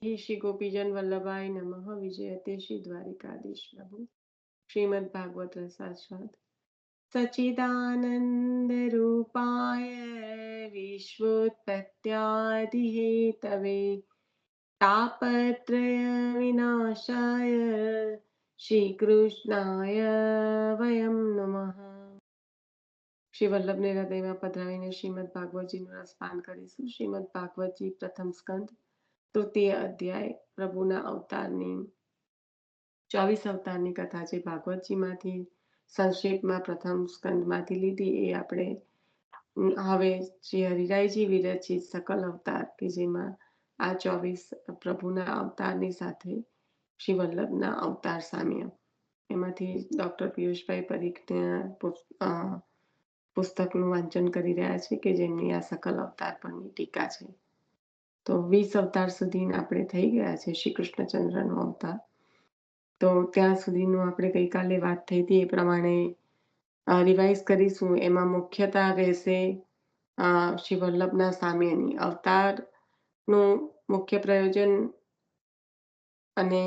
हे श्री गोपीजन वल्लभाय नमः। विजयते श्री द्वारिकाधीश प्रभु। श्रीमद् भागवत रसास्वाद। सच्चिदानंद रूपाय विश्वोत्पत्त्यादिहेतवे तापत्रय विनाशाय श्रीकृष्णाय वयं नमः। શ્રી વલ્લભને હૃદયમાં પધરાવીને શ્રીમદ ભાગવતજીનું રસપાન કરીશું। શ્રીમદ ભાગવતજી પ્રથમ સ્કંદ તૃતીય અધ્યાય પ્રભુના અવતારની 24 અવતારની કથા છે। ભાગવતજીમાંથી સંક્ષેપમાં પ્રથમ સ્કંદમાંથી લીધી એ આપણે હવે શ્રી હરિરાયજી વિરચિત સકલ અવતાર કે જેમાં આ 24 પ્રભુના અવતારની સાથે શ્રી વલ્લભના અવતાર સામ્ય એમાંથી ડોક્ટર પિયુષભાઈ પરીખના પુસ્તકનું વાંચન કરી રહ્યા છે કે જેમની આ સકલ અવતાર પરની ટીકા છે। તો 20 અવતાર સુધી આપણે થઈ ગયા છે શ્રી કૃષ્ણચંદ્રનો અવતાર। તો ત્યાં સુધીનું આપણે ગઈકાલે વાત થઈ હતી એ પ્રમાણે રિવાઇઝ કરીશું। એમાં મુખ્યતા રહેશે શ્રી વલ્લભના સામ્યની અવતારનું મુખ્ય પ્રયોજન અને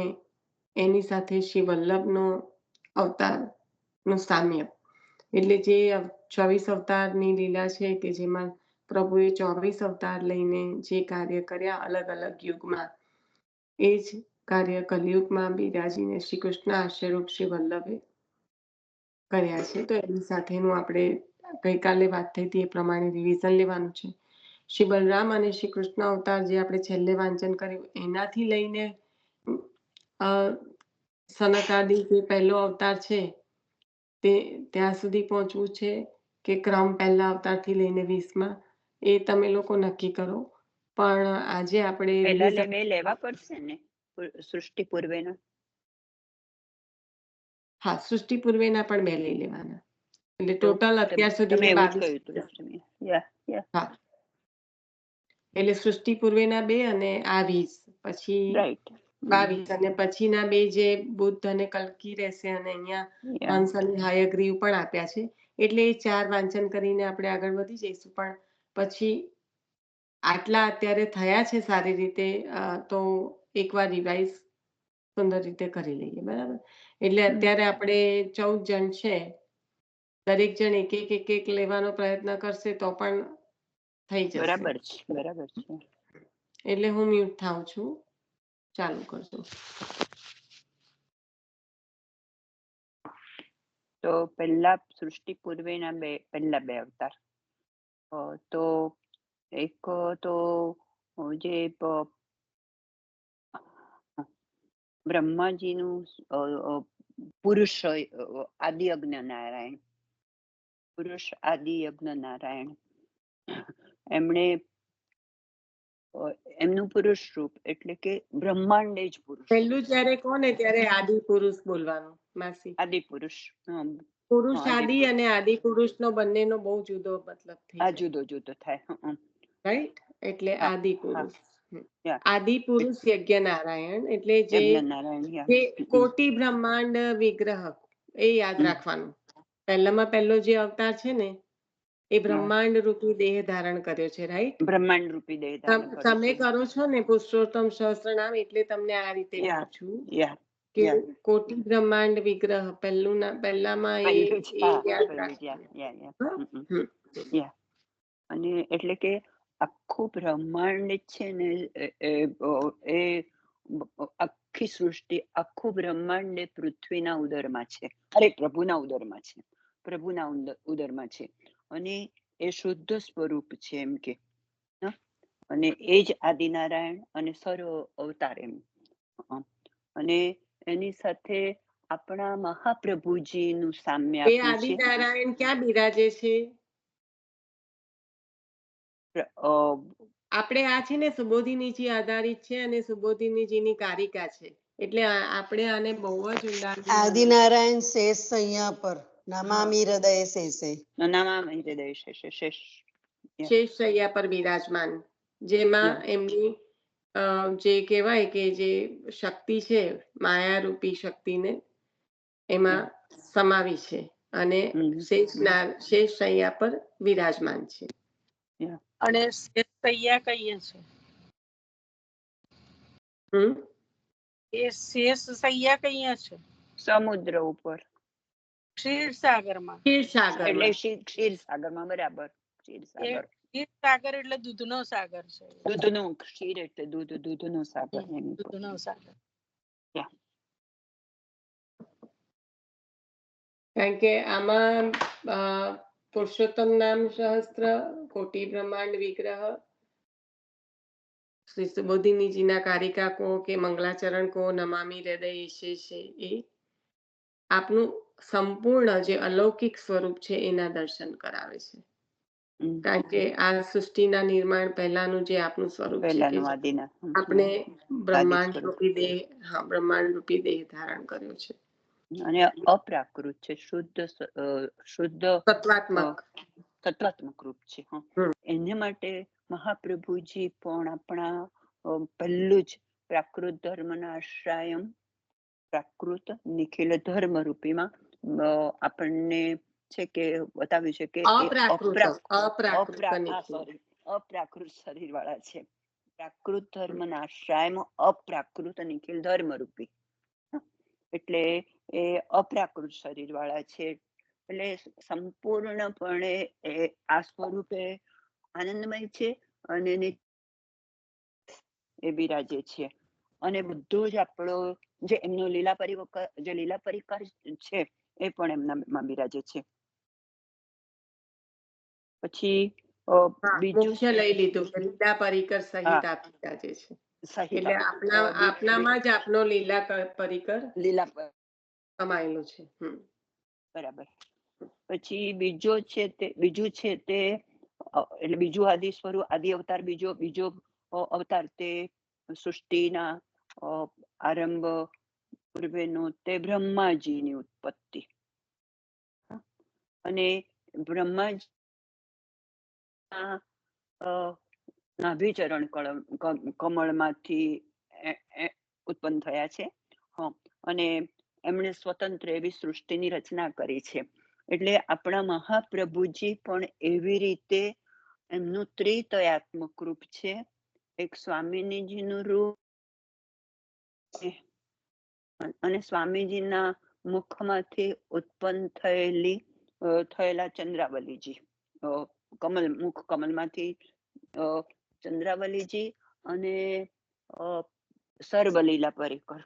એની સાથે શ્રી વલ્લભનો અવતારનું સામ્ય, એટલે જે 24 અવતારની લીલા છે કે જેમાં પ્રભુએ 24 અવતાર લઈને જે કાર્ય કર્યા અલગ અલગ યુગમાં, એ જ કાર્ય કલયુગમાં બિરાજીને શ્રી કૃષ્ણ આશ્રયરૂપ શ્રી વલ્લભે કર્યા છે। તો એની સાથેનું આપણે ગઈકાલે વાત થઈ હતી એ પ્રમાણે રિવિઝન લેવાનું છે। શ્રી બલરામ અને શ્રી કૃષ્ણ અવતાર જે આપણે છેલ્લે વાંચન કર્યું એનાથી લઈને સનકાદિ જે પહેલો અવતાર છે તે ત્યાં સુધી પહોંચવું છે કે ક્રમ પહેલા અવતારથી લઈને 20માં, એ તમે લોકો નક્કી કરો। પણ આજે આપણે બે લેવા પડશે ને સૃષ્ટિ પૂર્વેના? હા, સૃષ્ટિ પૂર્વેના પણ 2 લઈ લેવાના, એટલે ટોટલ અત્યાર સુધી 22। હા, એટલે સૃષ્ટિ પૂર્વેના 2 અને આ 20, પછી 22 અને પછીના 2 જે બુદ્ધ અને કલ્કી રહેશે અને અહીંયા હંસ અને હયગ્રીવ પણ આપ્યા છે, એટલે એ 4 વાંચન કરીને આપણે આગળ વધી જઈશું। પણ પછી આટલા અત્યારે થયા છે સારી રીતે, તો એકવાર રિવાઇઝ સુંદર રીતે કરી લઈએ, બરાબર? એટલે અત્યારે આપણે 14 જણ છે, દરેક જણ એક લેવાનો પ્રયત્ન કરશે તો પણ થઈ જશે। બરાબર છે। એટલે હું મ્યુટ થાઉં છું, ચાલુ કરજો। તો પહેલા સૃષ્ટિ પૂર્વેના પહેલા 2 અવતાર, તો એક તો જે બ્રહ્માજીનું પુરુષ આદિ યજ્ઞ નારાયણ, પુરુષ આદિ યજ્ઞ નારાયણ, એમનું પુરુષ રૂપ એટલે કે બ્રહ્માંડે જ પુરુષ। પહેલું જ્યારે કોને ત્યારે આદિ પુરુષ બોલવાનું માસી। આદિ પુરુષ, પુરુષ આદિ અને આદિ પુરુષનો બંનેનો બહુ જુદો મતલબ થઈ જાય, જુદો થાય, રાઈટ? એટલે આદિ પુરુષ, આદિ પુરુષ યજ્ઞ નારાયણ એટલે જે કોટી બ્રહ્માંડ વિગ્રહ, એ યાદ રાખવાનું। પહેલામાં પહેલો જે અવતાર છે ને એ બ્રહ્માંડ રૂપી દેહ ધારણ કર્યો છે, રાઈટ? બ્રહ્માંડ રૂપી દેહ ધારણ કર્યો છે। તમે કરો છો ને પુરુષોત્તમ સહસ્ત્રનામ, એટલે તમને આ રીતે કહું છું કે કોટી બ્રહ્માંડ વિગ્રહ પહેલામાં એ યાદ રાખવાનું। અને એટલે કે આખું બ્રહ્માંડ છે ને, એ આખી સૃષ્ટિ, આખું બ્રહ્માંડ એ પૃથ્વીના ઉદરમાં છે, પ્રભુના ઉદરમાં છે, પ્રભુના ઉદરમાં છે, અને એ શુદ્ધ સ્વરૂપ છે એમ કે, અને એ જ આદિનારાયણ અને સર્વ અવતાર એમ। અને એની સાથે આપણા મહાપ્રભુજીનું સામ્ય આપ્યું છે। આદિનારાયણ ક્યાં બિરાજે છે? આપણે આ છે ને સુબોધિનીજી આધારિત છે અને સુબોધિનીજીની કારિકા છે, એટલે આપણે આને બહુ જ ઊંડાણ આદિનારાયણ શેષ સૈયા પર નમામિ હૃદય શેષે, નમામિ હૃદય શેષે, શેષ સૈયા પર બિરાજમાન, જેમાં એમની જે કહેવાય કે જે શક્તિ છે માયા રૂપી શક્તિને એમાં સમાવી છે અને શેષ સૈયા પર વિરાજમાન છે। અને શેષ સૈયા કહીએ છે હમ એ શેષ સૈયા કઈ છે? સમુદ્ર ઉપર, ક્ષીરસાગરમાં. ક્ષીરસાગરમાં. એટલે ક્ષીરસાગરમાં, બરાબર. ક્ષીરસાગર, ક્ષીરસાગર એટલે દૂધનો સાગર છે. દૂધનું, ક્ષીર એટલે દૂધ, દૂધનો સાગર. દૂધનો સાગર. કારણ કે આમાં પુરુષોત્તમ નામ સહસ્ત્ર, કોટી બ્રહ્માંડ વિગ્રહ, શ્રી સુબોધિનીજીના કારિકા કો કે મંગલાચરણ કો નમામી હૃદય છે એ આપનું સંપૂર્ણ જે અલૌકિક સ્વરૂપ છે એના દર્શન કરાવે છે. કારણ કે આ સૃષ્ટિના નિર્માણ પહેલાનું જે આપનું સ્વરૂપ છે કે આપણે બ્રહ્માંડ રૂપી દેહ, બ્રહ્માંડ રૂપી દેહ ધારણ કર્યો છે. અને અપ્રાકૃત છે, શુદ્ધ તત્વાત્મક રૂપ છે. એને માટે મહાપ્રભુજી પણ આપણા પહેલું જ પ્રાકૃત ધર્મના આશ્રયમ પ્રાકૃત નિખિલ ધર્મ રૂપીમાં આપણને છે કે બતાવ્યું છે કે અપ્રાકૃત શરીર વાળા છે. પ્રાકૃત ધર્મના આશ્રયમાં અપ્રાકૃત નિખિલ ધર્મ રૂપી, એટલે એ અપ્રાકૃત શરીર વાળા છે. એટલે સંપૂર્ણપણે આ સ્વરૂપે આનંદમય છે અને એ બિરાજે છે. અને બધું જ આપણો જે એમનો લીલા પરિકર છે એ પણ એમનામાં બિરાજે છે. પછી બીજું લઈ લીધું, લીલા પરિકર સહિત આપ બિરાજે છે. એટલે આપનામાં જ આપનો લીલા પરિકર સમાયેલો છે. બરાબર. પછી બીજું છે તે એટલે બીજું આદિ સ્વરૂપ, આદિ અવતાર, બીજો અવતાર તે સૃષ્ટિના આરંભ પૂર્વેનો તે બ્રહ્માજીની ઉત્પત્તિ. અને બ્રહ્માજી નાભિચરણ કમળમાંથી ઉત્પન્ન થયા છે. અને એમણે સ્વતંત્ર એવી સૃષ્ટિની રચના કરી છે. એટલે આપણા મહાપ્રભુજી પણ એવી રીતે એમનું ત્રિતયાત્મક રૂપ છે. એક સ્વામિનીજીનું રૂપ અને સ્વામીજીના મુખમાંથી ઉત્પન્ન થયેલા ચંદ્રાવલીજી, મુખ કમલમાંથી ચંદ્રાવલીજી અને સર્વલીલા પરિકર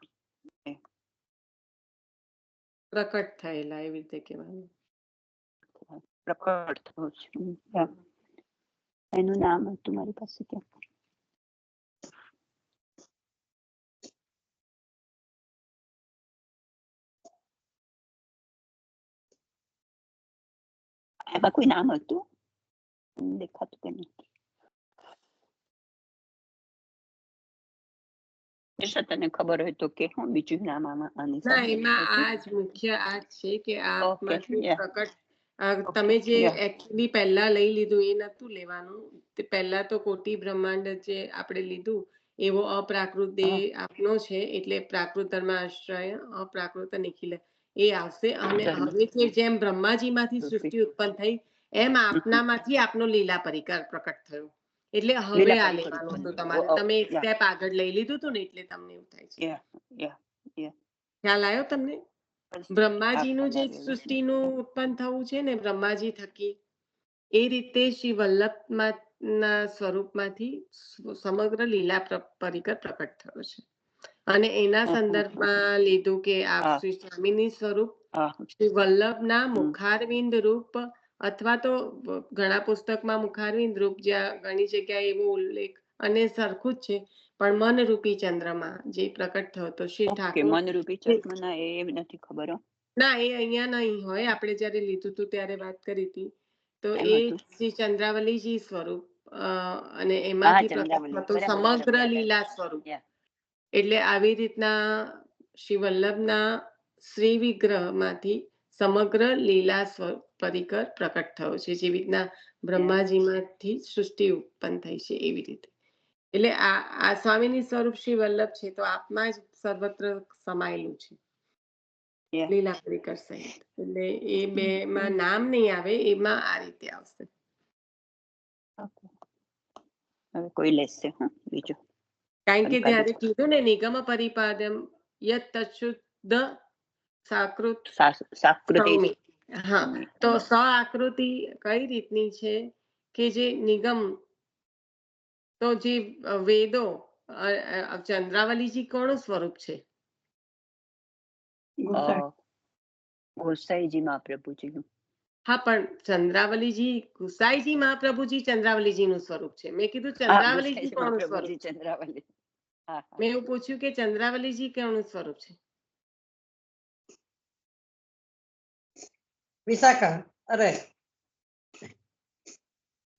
પ્રકટ થયેલા, એવી રીતે કહેવાનું. પ્રકટ થયું છે. એનું નામ હતું મારી પાસે ક્યાં. એમાં કોઈ નામ હતું, દેખાતું કે નથી. તને ખબર હોય તો કે હું બીજું નામ આની ના, એમાં આ જ મુખ્ય આ છે કે આપમાંથી પ્રકટ. તમે જે એકચ્યુઅલી પહેલા લઈ લીધું એ નતું લેવાનું. પહેલા તો કોટી બ્રહ્માંડ જે આપણે લીધું એવો અપ્રાકૃત દેહ આપનો છે, એટલે પ્રાકૃત ધર્મ આશ્રય અપ્રાકૃત નિખિલ એ આવશે. અને હવે જેમ બ્રહ્માજી માંથી સૃષ્ટિ ઉત્પન્ન થઈ એમ આપનામાંથી આપનો લીલા પરિકર પ્રકટ થયો. એટલે હવે આ લેવાનું હતું તમારે. તમે એક સ્ટેપ આગળ લઈ લીધું હતું ને, એટલે તમને એવું થાય છે. ખ્યાલ આવ્યો તમને? બ્રહ્માજીનું જે સૃષ્ટિનું ઉત્પન્ન થવું છે ને બ્રહ્માજી થકી, એ રીતે શ્રી વલ્લભના સ્વરૂપમાંથી સમગ્ર લીલા પરિકર પ્રકટ થયો છે. અને એના સંદર્ભમાં લીધું કે આપ શ્રી સ્વામીની સ્વરૂપ શ્રી વલ્લભના મુખારવિંદ રૂપ, અથવા તો ઘણા પુસ્તકમાં મુખારવિંદ રૂપ, જ્યાં ઘણી જગ્યાએ એવો ઉલ્લેખ, અને સરખું જ છે, પણ મનરૂપી ચંદ્રમાં જે પ્રકટ થયો તો શ્રી ઠાકોર. મનરૂપી ચંદ્રમાં એ નથી ખબર. ના, એ અહીંયા નહીં હોય. આપણે જયારે લીધું હતું ત્યારે વાત કરી હતી, તો એ શ્રી ચંદ્રાવલીજી સ્વરૂપ અને એમાંથી પ્રકટ થતું સમગ્ર લીલા સ્વરૂપ. એટલે આવી રીતના શ્રી વલ્લભના શ્રી વિગ્રહમાંથી સમગ્ર લીલા પરિકર પ્રકટ થયો છે. જેવી રીતના બ્રહ્માજીમાંથી સૃષ્ટિ ઉત્પન્ન થઈ છે એવી રીતે. એટલે આ સ્વામીની સ્વરૂપ શ્રી વલ્લભ છે, તો આપમાં જ સર્વત્ર સમાયેલું છે લીલા પરિકર સહિત. એટલે એ બે માં નામ નહીં આવે, એમાં આ રીતે આવશે. હવે કોઈ લેશે બીજું. કારણ કે અલંકાર જ્યારે કીધું ને નિગમ પરિપાદ્યમ યત તચ્છુદ્ધ સાકૃત સાકૃતિ સૌમી. હા, તો સ આકૃતિ કઈ રીતની છે કે જે નિગમ, તો જે વેદો, ચંદ્રાવલીજી કોનું સ્વરૂપ છે? ગોસાઈજી મહાપ્રભુજીનું. હા, પણ ચંદ્રાવલીજી ગુસાઈજી મહાપ્રભુજી ચંદ્રાવલીજીનું સ્વરૂપ છે. મેં કીધું હા, ચંદ્રાવલીજી ગોસાઈજી કોનું મહાપ્રભુજી સ્વરૂપ? ચંદ્રાવલી. હા હા. મેં એવું પૂછ્યું કે ચંદ્રાવલીજી કોનું સ્વરૂપ છે? વિશાખા, અરે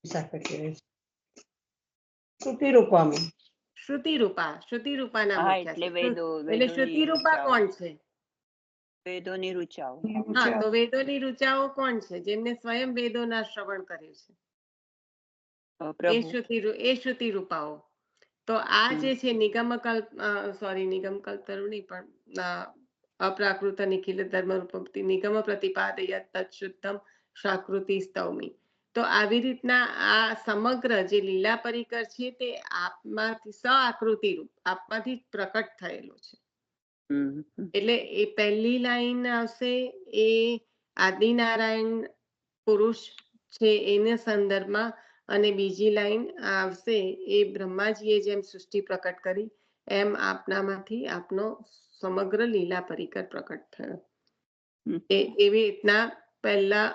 વિશાખા કહેવાય છે. શ્રુતિ રૂપામાં. શ્રુતિરૂપાના હા, મુખ્ય એટલે છે. વેદો એટલે વેદોની શ્રુતિરૂપા ઋચાઓ. કોણ છે? વેદોની ઋચાઓ. હા, તો વેદોની ઋચાઓ કોણ છે? જેમને સ્વયં વેદોના શ્રવણ કર્યું છે, એ પ્રભુ. શ્રુતિરૂપાઓ. તો આ જે છે નિગમકલ્પ, નિગમકલ્પતરુ નહીં, પણ અપ્રાકૃત નિખિલ ધર્મરૂપમ નિગમ પ્રતિપાદયત તત્શુદ્ધમ શાકૃતિ સ્તવમી. તો આવી રીતના આ સમગ્ર જે લીલા પરિકર છે તે આપમાંથી આકૃતિ રૂપ, આપમાંથી પ્રકટ થયેલો છે. એટલે એ પહેલી લાઈન આવશે એ આદિનારાયણ પુરુષ છે એના સંદર્ભમાં, અને બીજી લાઈન આવશે એ બ્રહ્માજીએ જેમ સૃષ્ટિ પ્રકટ કરી એમ આપનામાંથી આપનો સમગ્ર લીલા પરિકર પ્રકટ થયો. એવી રીતના પહેલા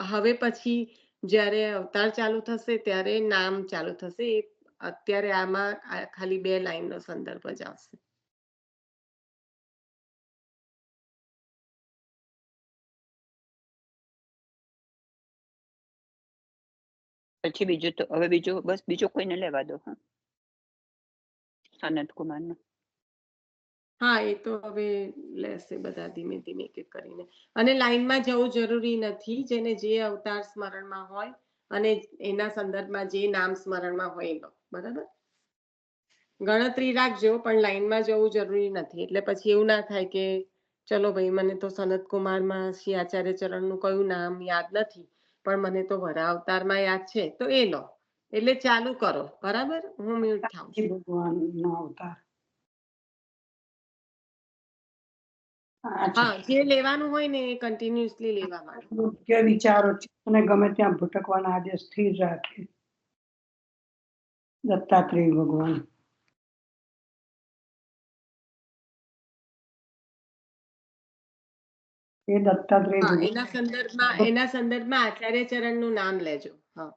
હવે પછી જ્યારે અવતાર ચાલુ થશે ત્યારે નામ ચાલુ થશે. અત્યારે આમાં ખાલી 2 લાઈનનો સંદર્ભ જ આવશે. પછી બીજું તો હવે બીજો કોઈને લેવા દો. હા, સનત કુમારનો. હા, એ તો હવે લેશે બધા ધીમે ધીમે એક એક કરીને. અને લાઈનમાં જવું જરૂરી નથી. જેને જે અવતાર સ્મરણમાં હોય અને એના સંદર્ભમાં જે નામ સ્મરણમાં હોય એ લો. બરાબર, ગણતરી રાખજો, પણ લાઈનમાં જવું જરૂરી નથી. એટલે પછી એવું ના થાય કે ચલો ભાઈ, મને તો સનત કુમારમાં શ્રી આચાર્ય ચરણનું કયું નામ યાદ નથી, પણ મને તો વરા અવતારમાં યાદ છે, તો એ લો. એટલે ચાલુ કરો. બરાબર, હું મ્યુટ થાઉં છું. ભગવાનનો અવતાર. હા, જે લેવાનું હોય ને એ કન્ટિન્યુઅસલી લેવાનું. યોગ્ય વિચારો અને ગમે ત્યાં ભટકવાના આદેશ સ્થિર રાખે. દત્તાત્રેય ભગવાન. એ દત્તાત્રેય હા, ભગવાન. એના સંદર્ભમાં આચાર્ય ચરણનું નામ લેજો. હા,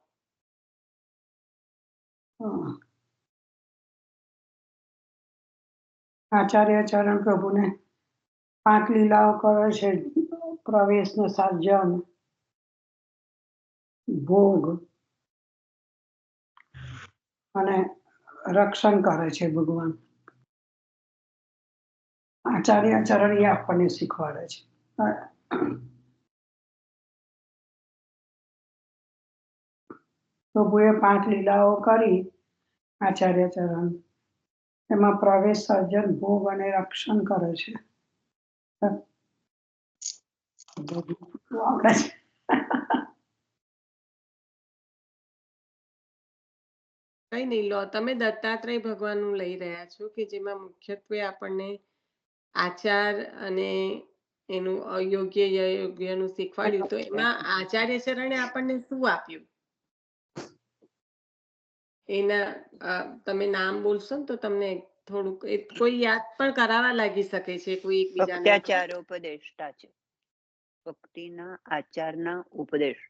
આચાર્ય ચરણ પ્રભુને 5 લીલાઓ કરે છે. પ્રવેશ ને સર્જન, ભોગ અને રક્ષણ કરે છે ભગવાન. આચાર્ય ચરણ એ આપણને શીખવાડે છે. પ્રભુએ 5 લીલાઓ કરી આચાર્ય ચરણ. એમાં પ્રવેશ, સર્જન, ભોગ અને રક્ષણ કરે છે. કઈ નહીં, લો. તમે દત્તાત્રેય ભગવાનનું લઈ રહ્યા છો કે જેમાં મુખ્યત્વે આપણને આચાર અને એનું અયોગ્ય યોગ્યનું શીખવાડ્યું. તો એમાં આચાર્ય ચરણે આપણને શું આપ્યું? એના તમે નામ બોલશો ને તો તમને થોડુંક કોઈ યાદ પણ કરાવવા લાગી શકે છે કોઈ એકબીજાને. ભક્ત્યાચારોપદેષ્ટા છે. ભક્તિના આચારના ઉપદેશ.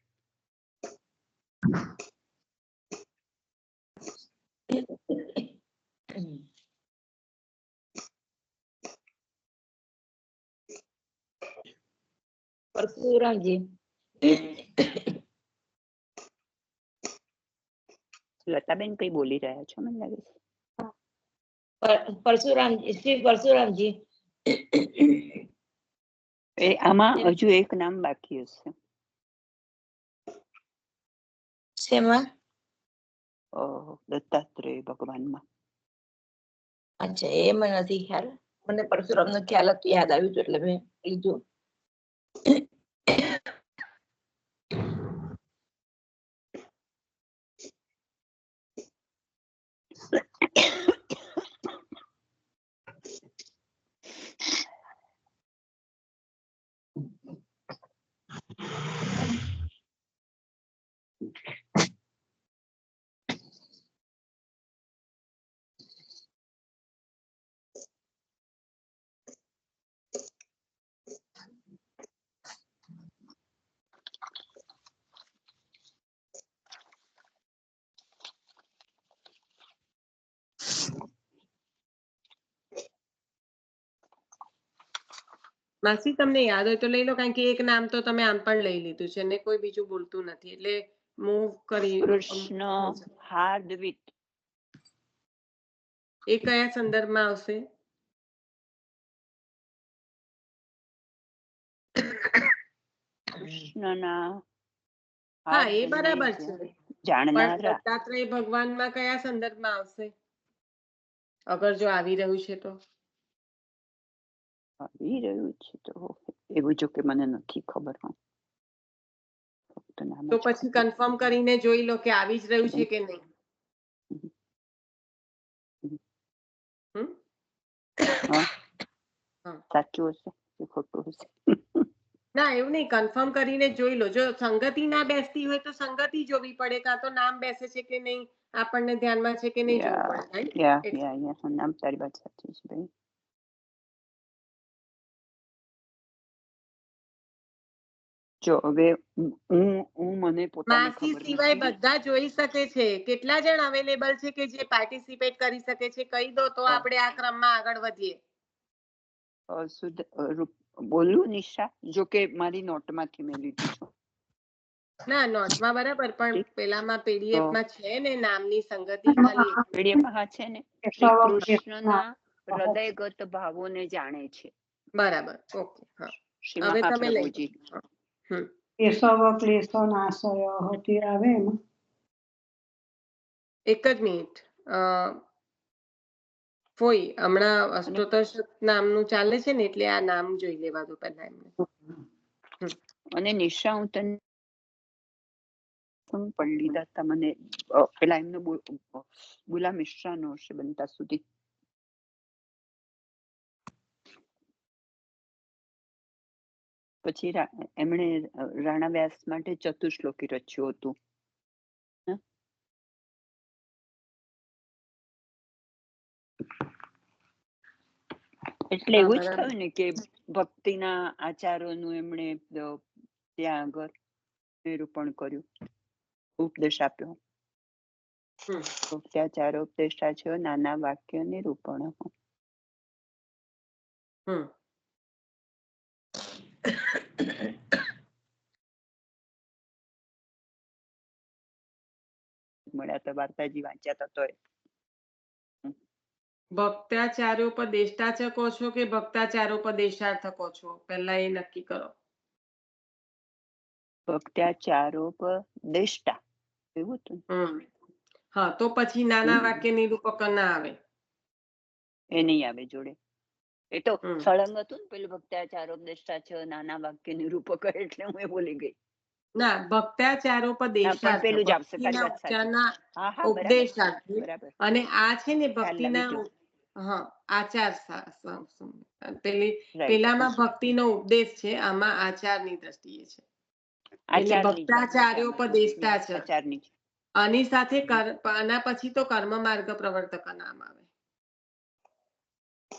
પરશુરામજી. લતાબેન કઈ બોલી રહ્યા છો, મને લાગે છે. પરશુરામજી, શ્રી પરશુરામજી. આમાં હજુ એક નામ બાકી હશે. શેમાં? દત્તાત્રેય ભગવાનમાં. અચ્છા, એ મને નથી ખ્યાલ. મને પરશુરામ નો ખ્યાલ હતો, યાદ આવ્યું હતું એટલે મેં લીધું. માસી તમને યાદ હોય તો લઈ લો, કારણ કે એક નામ તો તમે આમ પણ લઈ લીધું છે ને કોઈ બીજું બોલતું નથી, એટલે મૂવ કરી કૃષ્ણ હાર્દવિત. એ કયા સંદર્ભમાં આવશે? કૃષ્ણના હા, એ હાર્દને બરાબર છે, પણ જાણનારા. દત્તાત્રેય ભગવાનમાં કયા સંદર્ભમાં આવશે, અગર જો આવી રહ્યું છે તો? આવી રહ્યું છે તો એવું જો કે મને નથી ખબર. હા, ફક્ત નામ તો જ પછી ખબર. કન્ફર્મ કરીને જોઈ લો કે આવી જ રહ્યું છે કે નહીં. હમ? હા, હા. સાચું હશે કે ખોટું હશે? ના, એવું નહીં, કન્ફર્મ કરીને જોઈ લો. જો સંગતિ ના બેસતી હોય તો સંગતિ જોવી પડે, કાં તો નામ બેસે છે કે નહીં આપણને ધ્યાનમાં છે કે નહીં જોવું પડે, right? એટલે નામ તારી વાત સાચી છે ભાઈ. જો હવે હું મને પોતાને માસી ખબર સિવાય નથી. બધા જોઈ શકે છે. કેટલા જણ અવેલેબલ છે કે જે પાર્ટિસિપેટ કરી શકે છે? કહી દો તો આપણે આ ક્રમમાં આગળ વધીએ. બોલું નિશા? જો કે મારી નોટમાંથી મેં લીધું છે. ના, નોટમાં બરાબર, પણ પેલામાં પીડીએફમાં છે ને નામની સંગતિ એમાં ખાલી એક. પીડીએફ હા છે ને. શ્રી કેશવ કૃષ્ણના હૃદયગત ભાવોને જાણે છે. બરાબર, ઓકે. હા, શ્રી હવે તમે લઈ મહાપ્રભુજી. લો. હમ. કેશવ ક્લેશો નાશય હતી આવે એમાં. એક જ મિનિટ. ફોઈ હમણાં અષ્ટોત્તર નામનું ચાલે છે ને, એટલે આ નામ જોઈ લેવા દો પહેલા એમને. અને નિશા હું તને પણ લીધા હતા મને પેલા એમનો બુલા મિશ્રાનો હશે બનતા સુધી. પછી એમણે રાણા વ્યાસ માટે ચતુશ્લોકી રચ્યું હતું. એટલે એવું જ થયું ને કે ભક્તિના આચારોનું એમણે ત્યાં આગળ નિરૂપણ કર્યું, ઉપદેશ આપ્યો. ભક્ત્યાચારો ઉપદેશાચો નાના વાક્ય નિરૂપણ. મળ્યા તો વાર્તાજી વાંચ્યા હતા તોય. ભક્ત્યાચાર્યોપદેષ્ટાચ કહો છો કે ભક્તાચારોપદેશાર્થ કહો છો? પહેલા એ નક્કી કરો. ભક્ત્યાચારોપદેષ્ટા એવું હતું. હા, તો પછી નાના વાક્ય નિરૂપક ના આવે. એ નહીં આવે જોડે. એ તો સળંગ હતું ને પેલું ભક્ત્યાચારોપદેષ્ટા છે નાના વાક્ય નિરૂપક, એટલે હું એ બોલી ગઈ. ના, ભક્ત્યાચારોપદેશાર્થ, પેલું જ આવશે. તારી ભક્તિના વાત સાચી. ઉપચારના ઉપદેશાર્થ, અને આ છે ને ખ્યાલ આવી ભક્તિના ગયો. આચાર. પેલામાં ભક્તિનો ઉપદેશ છે, આમાં આચારની દ્રષ્ટિએ છે. એટલે ભક્તાચાર્યોપદેષ્ટા છે. આચારની આની સાથે આના પછી તો કર્મ માર્ગ પ્રવર્તક નામ આવે.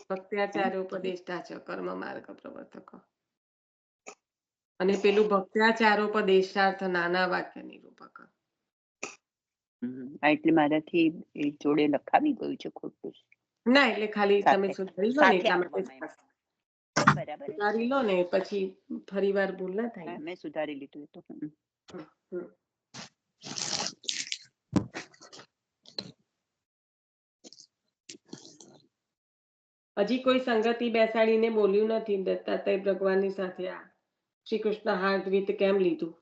ભક્ત્યાચાર્યોપદેષ્ટા છે, કર્મ માર્ગ પ્રવર્તક. અને પેલું ભક્ત્યાચારોપદેશાર્થ નાના વાક્ય નિરૂપક. એટલે મારાથી જોડે લખાવી ગયું છે ખોટું. ના, એટલે ખાલી તમે સુધારી લો ને, એટલા માટે બરાબર સુધારી લો ને, પછી ફરી વાર ભૂલ ના થાય. મેં સુધારી લીધું તો. હજી કોઈ સંગતિ બેસાડીને બોલ્યું નથી દત્તાત્રેય ભગવાનની સાથે આ શ્રી કૃષ્ણ હાર્દવિત કેમ લીધું?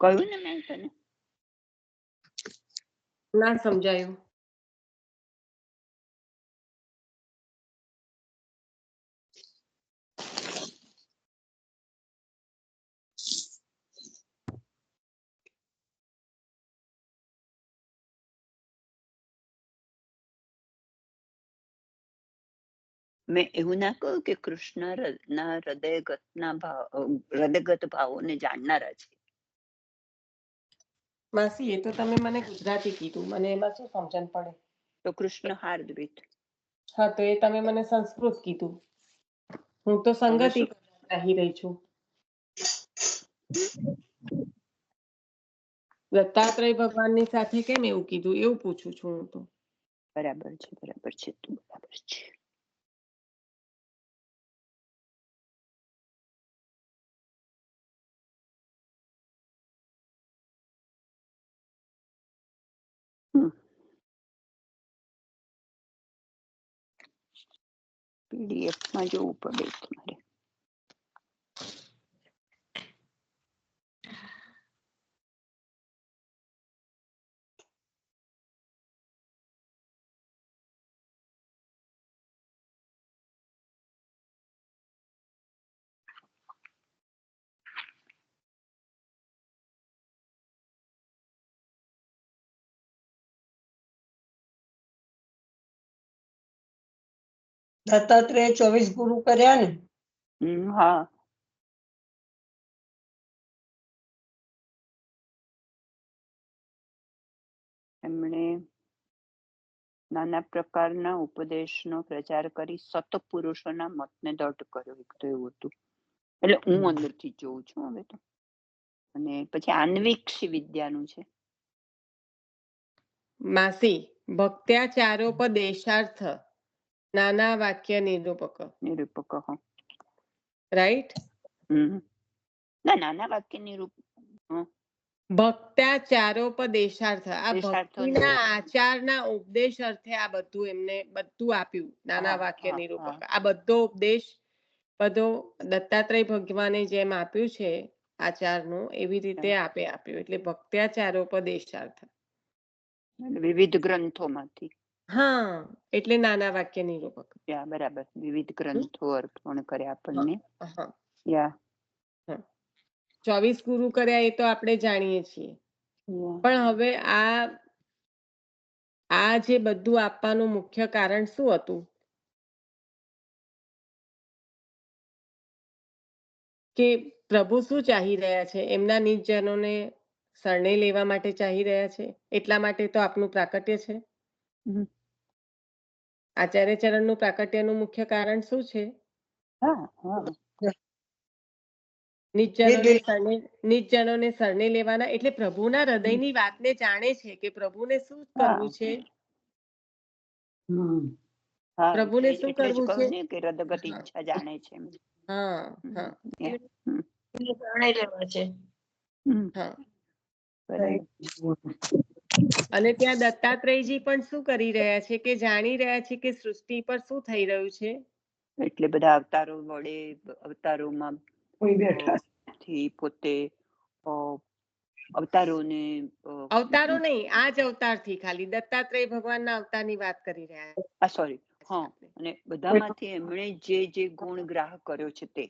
કહ્યું ને મેં તને. ના સમજાયું. મેં એવું ના કહ્યું કે કૃષ્ણના હૃદયગત ભાવોને જાણનારા છે. માસી, એ તો તમે મને ગુજરાતી કીધું, મને એમાં શું સમજણ પડે? તો કૃષ્ણ હાર્દવિત. હા, તો એ તમે મને સંસ્કૃત કીધું. હું તો સંગતિ કહી રહી છું. દત્તાત્રેય ભગવાનની સાથે કેમ એવું કીધું, એવું પૂછું છું હું તો. બરાબર છે, બરાબર છે, તું બરાબર છે. PDF માં જોવું પડે તમારે. દત્તાત્રેય 24 ગુરુ કર્યા ને? હા, એમણે નાના પ્રકારના ઉપદેશનો પ્રચાર કરી સતપુરુષોના મતને દઢ કર્યો, એક તો એવું હતું. એટલે હું અંદરથી જોઉં છું હવે તો. અને પછી આન્વિક્ષી વિદ્યાનું છે. માસી ભક્ત્યાચારોપદેશાર્થ નાના વાક્ય નિરૂપક, નિરૂપક. હા, રાઈટ? ના, નાના વાક્ય ભક્ત્યાચારોપદેશાર્થ, આ દેશાર્થો ભક્તિના આચારના ઉપદેશ અર્થે આ બધું એમને બધું આપ્યું. નાના હા, વાક્ય હા, નિરૂપક, હા. આ બધો ઉપદેશ બધો દત્તાત્રેય ભગવાને જેમ આપ્યું છે આચારનું, એવી રીતે આપ્યું. એટલે ભક્ત્યાચારોપદેશાર્થ. વિવિધ ગ્રંથોમાંથી. હા, એટલે નાના વાક્ય નિરૂપક. યા બરાબર, વિવિધ ગ્રંથો અર્પણ કરે આપણને. હા, યા 24 ગુરુ કર્યા એ તો આપણે જાણીએ છીએ. યા. પણ હવે આ જે બધું આપવાનું મુખ્ય કારણ શું હતું? કે પ્રભુ શું ચાહી રહ્યા છે? એમના નિજજનોને શરણે લેવા માટે ચાહી રહ્યા છે. એટલા માટે તો આપનું પ્રાકટ્ય છે. આચાર્ય ચરણનું પ્રાકટ્યનું મુખ્ય કારણ શું છે? હા, હા. નિજજનોને શરણે લેવાના, એટલે પ્રભુના હૃદયની વાતને જાણે છે કે પ્રભુને શું કરવું છે. હા, પ્રભુને શું એટલે જ કરવું કહું છે. ને કે હૃદયગત ઈચ્છા જાણે છે. હા, હા, શરણે લેવા છે. હા. બરાબર. અને ત્યાં દત્તાત્રેયજી પણ શું કરી રહ્યા છે કે જાણી રહ્યા છે કે સૃષ્ટિ પર શું થઈ રહ્યું છે. એટલે બધા અવતારો વડે, અવતારોમાં કોઈ બેઠા થી પોતે અવતારોને અવતારો નહીં, આ જ અવતારથી ખાલી દત્તાત્રેય ભગવાનના અવતારની વાત કરી રહ્યા. સોરી, હા. અને બધામાંથી એમણે જે ગુણ ગ્રાહક કર્યો છે તે.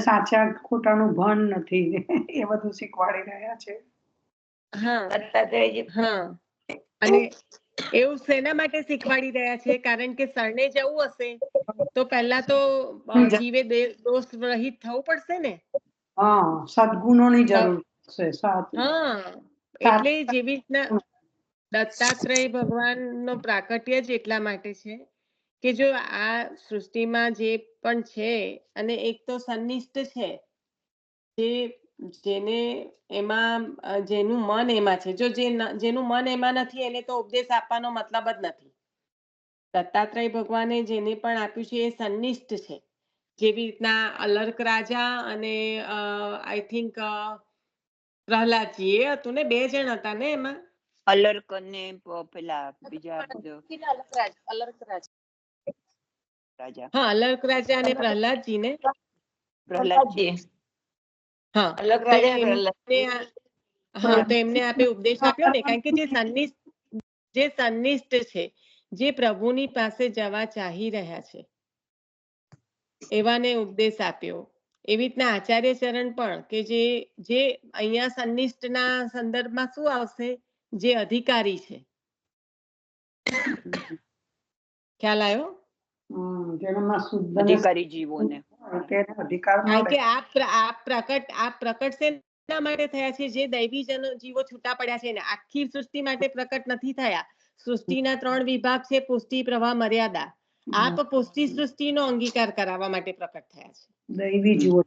સાચા ખોટાનું ભાન નથી એ બધું શીખવાડી રહ્યા છે. હા, દત્તાત્રેયજી હા. અને એવું શેના માટે શીખવાડી રહ્યા છે? કારણ કે શરણે જવું હશે તો પહેલા તો જીવે દોષ રહિત થવું પડશે ને. હા, સદગુણોની જરૂર છે. હા, એટલે જેવી રીતના દત્તાત્રેય ભગવાનનો પ્રાકટ્ય જ એટલા માટે છે કે જો આ સૃષ્ટિમાં જે પણ છે, અને એક તો સન્નિષ્ઠ છે, જેને એમાં જેનું મન એમાં છે. જો જેનું મન એમાં નથી એને તો ઉપદેશ આપવાનો મતલબ જ નથી. દત્તાત્રેય ભગવાને જેને પણ આપ્યું છે એ સન્નિષ્ઠ છે. જેવી રીતના અલર્ક રાજા અને આઈ થિંક પ્રહલાદજી એ હતું ને, 2 જણ હતા ને એમાં. અલર્ક અને પેલા બીજા અલર્ક રાજા. હા, અલર્ક રાજા અને પ્રહલાદજી ને. પ્રહલાદજી. હા, અલગ તો રાજા એમને આપે ઉપદેશ આપ્યો ને. કારણ કે જે સન્નિષ્ઠ છે, જે પ્રભુની પાસે જવા ચાહી રહ્યા છે, એવાને ઉપદેશ આપ્યો. એવી રીતના આચાર્ય ચરણ પણ, કે જે અહીંયા સન્નિષ્ઠના સંદર્ભમાં શું આવશે? જે અધિકારી છે. ખ્યાલ આવ્યો? જેનામાં શુદ્ધ અધિકારી જીવોને. અધિકાર કારણ મળે. કે આ પ્રકટ શેના માટે થયા છે? જે દૈવી જીવો છૂટા પડ્યા છે ને. આખી સૃષ્ટિ માટે પ્રકટ નથી થયા. સૃષ્ટિના 3 વિભાગ છે: પુષ્ટિ, પ્રવાહ, મર્યાદા. આપ પુષ્ટિ સૃષ્ટિનો અંગીકાર કરાવવા માટે પ્રકટ થયા છે. દૈવી જીવો.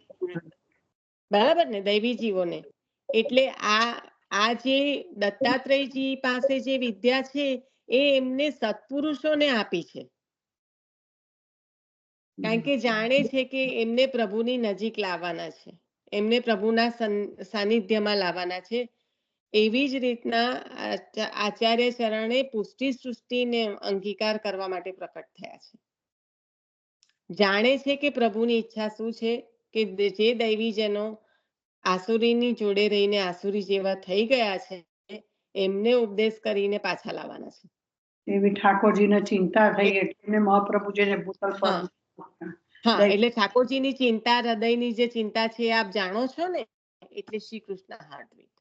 બરાબર ને? દૈવી જીવોને. એટલે આ જે દત્તાત્રેયજી પાસે જે વિદ્યા છે એ એમને સત્પુરુષોને આપી છે. કારણ કે જાણે છે કે એમને પ્રભુની નજીક લાવવાના છે, એમને પ્રભુના સાનિધ્યમાં લાવવાના છે. એવી જ રીતના આચાર્ય ચરણે પુષ્ટિ સૃષ્ટિને અંગીકાર કરવા માટે પ્રકટ થયા છે. જાણે છે કે પ્રભુની ઈચ્છા શું છે કે જે દૈવીજનો આસુરીની જોડે રહીને આસુરી જેવા થઈ ગયા છે એમને ઉપદેશ કરીને પાછા લાવવાના છે. એવી ઠાકોરજીને ચિંતા થઈ એટલે મહાપ્રભુજીને ભૂતલ પર હા, એટલે ઠાકોરજીની ચિંતા, હૃદયની જે ચિંતા છે એ આપ જાણો છો ને, એટલે શ્રી કૃષ્ણ હાર્ટબીટ.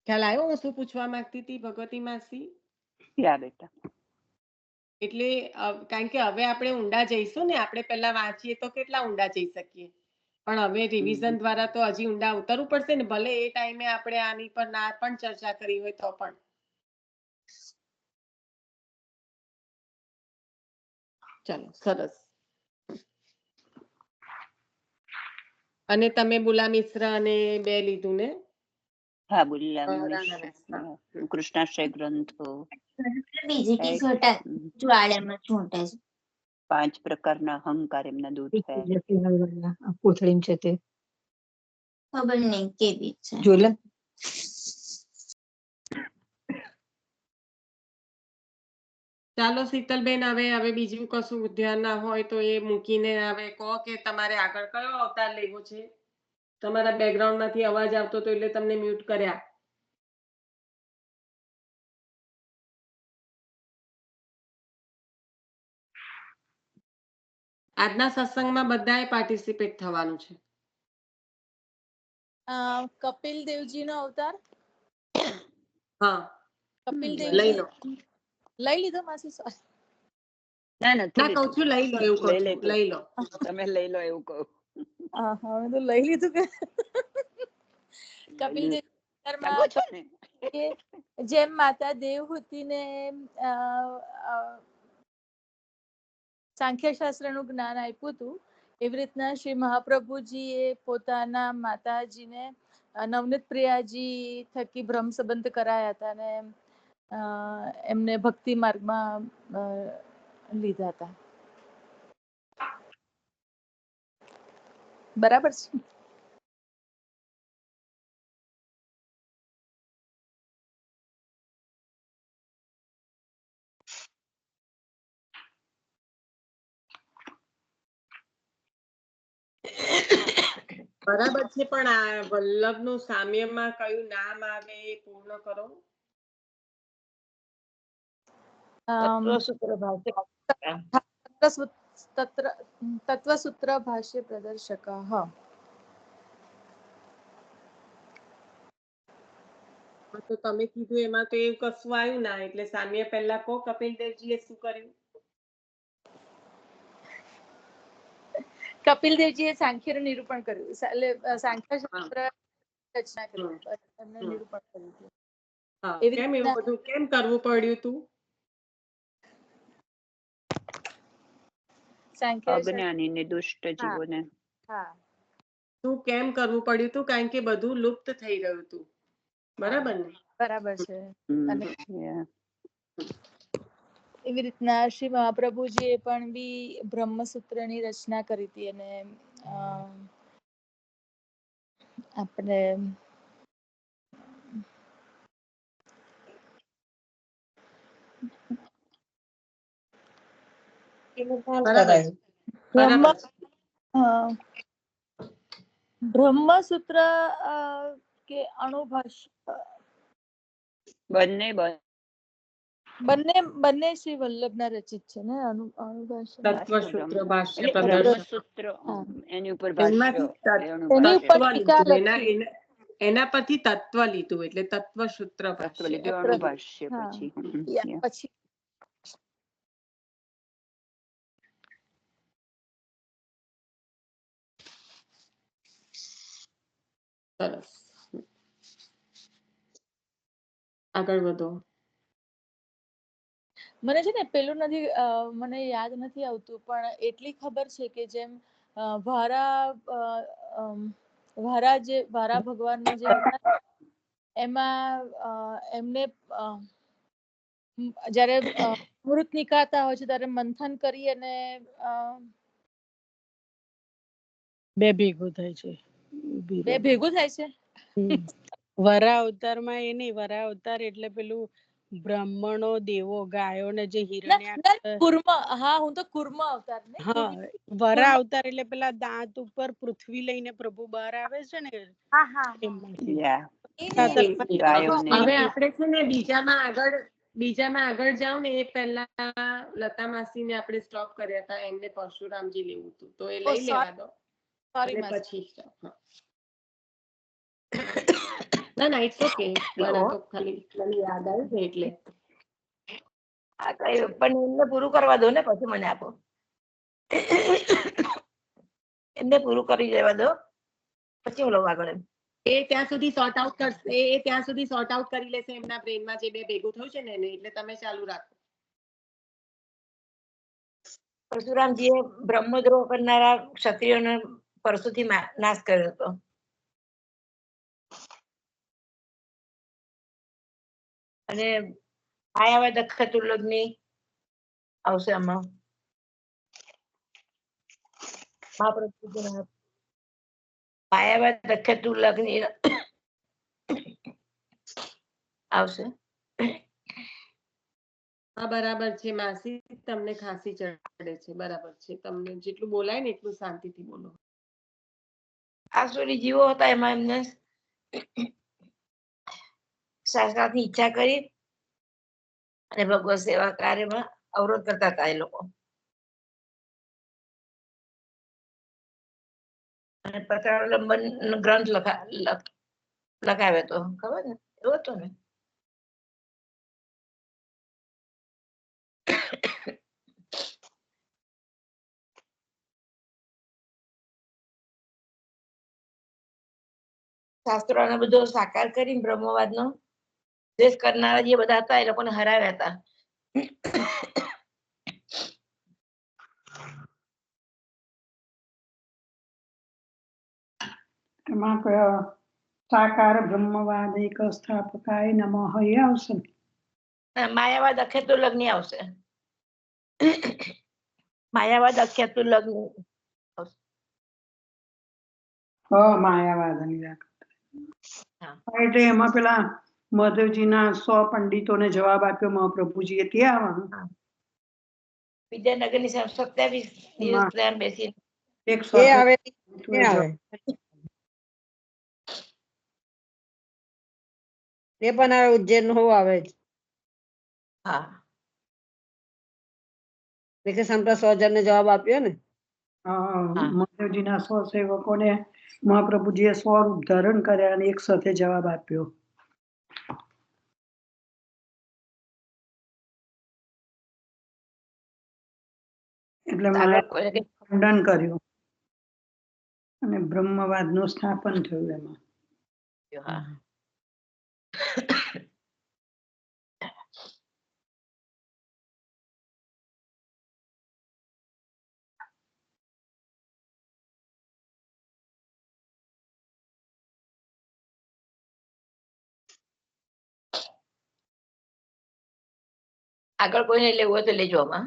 ખ્યાલ આવ્યો હું શું પૂછવા માંગતી હતી ભગવતી માસી? યા બેટા. એટલે કારણ કે હવે આપણે ઊંડા જઈશું ને, આપણે પહેલા વાંચીએ તો કેટલા ઊંડા જઈ શકીએ, પણ હવે રિવિઝન દ્વારા તો હજી ઊંડા ઉતરવું પડશે ને, ભલે એ ટાઈમે આપણે આની પર ના પણ ચર્ચા કરી હોય તો પણ. ચાલો, સરસ. અને તમે બુલા મિશ્ર અને બે લીધું ને? હા, બુલ્લા રાણા દાસ, હા. કૃષ્ણાશ્રય ગ્રંથો, બીજી की घटा ज्वाळ्याમાં છૂટે છે 5 પ્રકારના અહંકાર એમના દૂર થયા. કોથળીમાં છે તે ખબર નહીં કેવી છે જોઈ લે. ચાલો શીતલબેન, હવે બીજું કશું ધ્યાન ના હોય તો એ મૂકીને હવે કહો કે તમારે આગળ કયો અવતાર લેવો છે. તમારા બેકગ્રાઉન્ડ માંથી અવાજ આવતો હતો એટલે તમને મ્યુટ કર્યા. આજના સત્સંગમાં બધાએ પાર્ટિસિપેટ થવાનું છે. કપિલ દેવજીનો અવતાર. હા, કપિલ લઈ દેવજી લો. લઈ લીધો માસી? Sorry. ના, નથી ના, કહું છું લઈ લો, એવું કહું લઈ લે છું, તું. લઈ લો. તમે લઈ લો એવું કહું. હા, મેં તો લઈ લીધું કે કપિલ દેવ માંગો છો ને? જેમ માતા દેવહૂતિને સાંખ્ય શાસ્ત્રનું જ્ઞાન આપ્યું હતું, એવી રીતના શ્રી મહાપ્રભુજીએ પોતાના માતાજીને નવનીત પ્રિયાજી થકી બ્રહ્મ સંબંધ કરાયા હતા અને એમને ભક્તિ માર્ગમાં લીધા હતા. બરાબર છે. બરાબર છે, પણ આ વલ્લભનું સામ્યમાં કયું નામ આવે એ પૂર્ણ કરો. તત્વસૂત્ર ભાષ્ય તત્વસૂત્ર ભાષ્ય પ્રદર્શક. તો તમે કીધું એમાં તો એવું કશું આવ્યું ના, એટલે સામ્ય પહેલા કહો કપિલ દેવજીએ શું કર્યું. કપિલ દેવજીએ સાંખ્યનું નિરૂપણ કર્યું, એટલે સાંખ્ય શાસ્ત્ર રચના કરી, એમને નિરૂપણ કર્યું હતું. કેમ એવું બધું કેમ કરવું પડ્યું તું? અજ્ઞાની ને દુષ્ટ જીવોને. શું કેમ કરવું પડ્યું તું? કારણ કે બધું લુપ્ત થઈ રહ્યું હતું. બરાબર ને? બરાબર છે. અને એવી રીતના શ્રી મહાપ્રભુજીએ પણ બી બ્રહ્મસૂત્રની રચના કરી હતી અને આપણે બ્રહ્મસૂત્ર કે અણુભાષ્ય બંને શ્રી વલ્લભના રચિત છે ને. અણુભાષ્ય તત્વસૂત્ર ભાષ્ય બ્રહ્મસૂત્ર એની ઉપર ભાષ્ય, એના પરથી તત્વ લીધું એટલે તત્વસૂત્ર ભાષ્ય. અણુભાષ્ય પછી સરસ, આગળ વધો. મને છે ને પેલું નથી, મને યાદ નથી આવતું, પણ એટલી ખબર છે કે જેમ ભારા ભગવાનનું જે હતા એમાં એમને જયારે અમૃત નીકળતા હોય છે ત્યારે મંથન કરી અને બે ભેગું થાય છે. વરા અવતારમાં એ નહીં, વરા અવતાર એટલે પેલું બ્રાહ્મણો દેવો ગાયો ને જે ના, હિરણ્ય કુર્મ. હા, હું તો કુર્મ અવતાર ને. હા વરા અવતાર એટલે પેલા દાંત ઉપર પૃથ્વી લઈને પ્રભુ બહાર આવે છે ને હા, હા, હા. એમાંથી. યા એ ખાતરમાં ગાયોને હવે આપણે છે ને બીજામાં આગળ જાવ ને એ પહેલા લતા માસી ને આપણે સ્ટોપ કર્યા હતા, એમને પરશુરામજી લેવું હતું તો એ લઈ લેવા દો સોરી અને માસી. પછી stop. હા. ના ઇટ્સ ઓકે, પણ આ તો ખાલી મને યાદ આવ્યું ને એટલે. હા કઈ પણ એમને પૂરું કરવા દો ને પછી મને આપો. એમને પૂરું કરી દેવા દો પછી હું લઉં આગળ એમ. એ ત્યાં સુધી સોર્ટ આઉટ કરશે, એ ત્યાં સુધી સોર્ટ આઉટ કરી લેશે એમના બ્રેનમાં જે બે ભેગું થયું છે ને એને, એટલે તમે ચાલુ રાખો. પરશુરામજીએ બ્રહ્મદ્રોહ કરનારા ક્ષત્રિયોનો પરશુથી નાશ કર્યો હતો. અને માયાવાદ અક્ષતુલ્લગ્નિ આવશે આમાં. મહાપ્રભુજીના માયાવાદ અક્ષતુલ્લગ્નિ આવશે. હા બરાબર છે માસી, તમને ખાંસી ચડે છે, બરાબર છે. તમને જેટલું બોલાય ને એટલું શાંતિથી બોલો. આસુરી જીવો હતા એમાં એમને શાસ્ત્રાર્થની ઈચ્છા કરી અને ભગવત સેવા કાર્યમાં અવરોધ કરતા હતા એ લોકો. અને પ્રકારાવલંબન ગ્રંથ લખાવ્યો હતો, ખબર ને એવું હતું ને. શાસ્ત્રોને બધો સાકાર કરી બ્રહ્મવાદનો દ્વેષ કરનારા જે બધા હતા એ લોકોને હરાવ્યા હતા. એમાં કયો સાકાર બ્રહ્મવાદ એક સ્થાપકાય નમઃ એ આવશે ને? માયાવાદ અક્ષતુલ્લગ્નિ આવશે. માયાવાદ અક્ષતુલ્લગ્નિ આવશે. માયાવાદ હા. એટલે એમાં પેલા માધવજીના 100 પંડિતોને જવાબ આપ્યો મહાપ્રભુજીએ તે આવવાનું. વિદ્યાનગરની 27 દિવસ ત્યાં બેસીને એક એ સાથે આવે પંડિતોએ આવે એ પણ આવે ઉજ્જૈન હો આવે છે. હા એટલે કે સંપ્રદાય 100 જણને જવાબ આપ્યો ને. હા. મહાદેવજીના 100 સેવકોને મહાપ્રભુજીએ 100 રૂપ ધારણ કર્યા અને એક સાથે જવાબ આપ્યો. એટલે આગળ કોઈ ખંડન કર્યું અને બ્રહ્મવાદનું સ્થાપન થયું એમાં. હા. આગળ કોઈને લેવું હોય તો લેજો આમાં.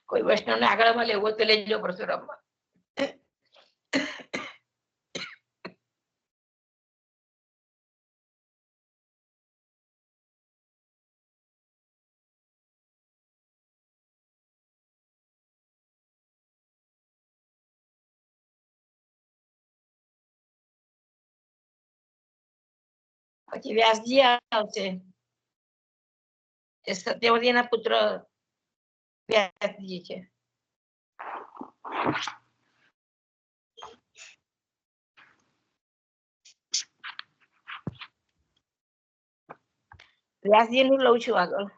કોઈ વૈષ્ણવને આગળમાં લેવું હોય તો લેજો પરશુરામમાં. પછી વ્યાસજી આવશે, એ સત્યવતીના પુત્ર વ્યાસજી છે. વ્યાસજી નું લઉં છું આગળ.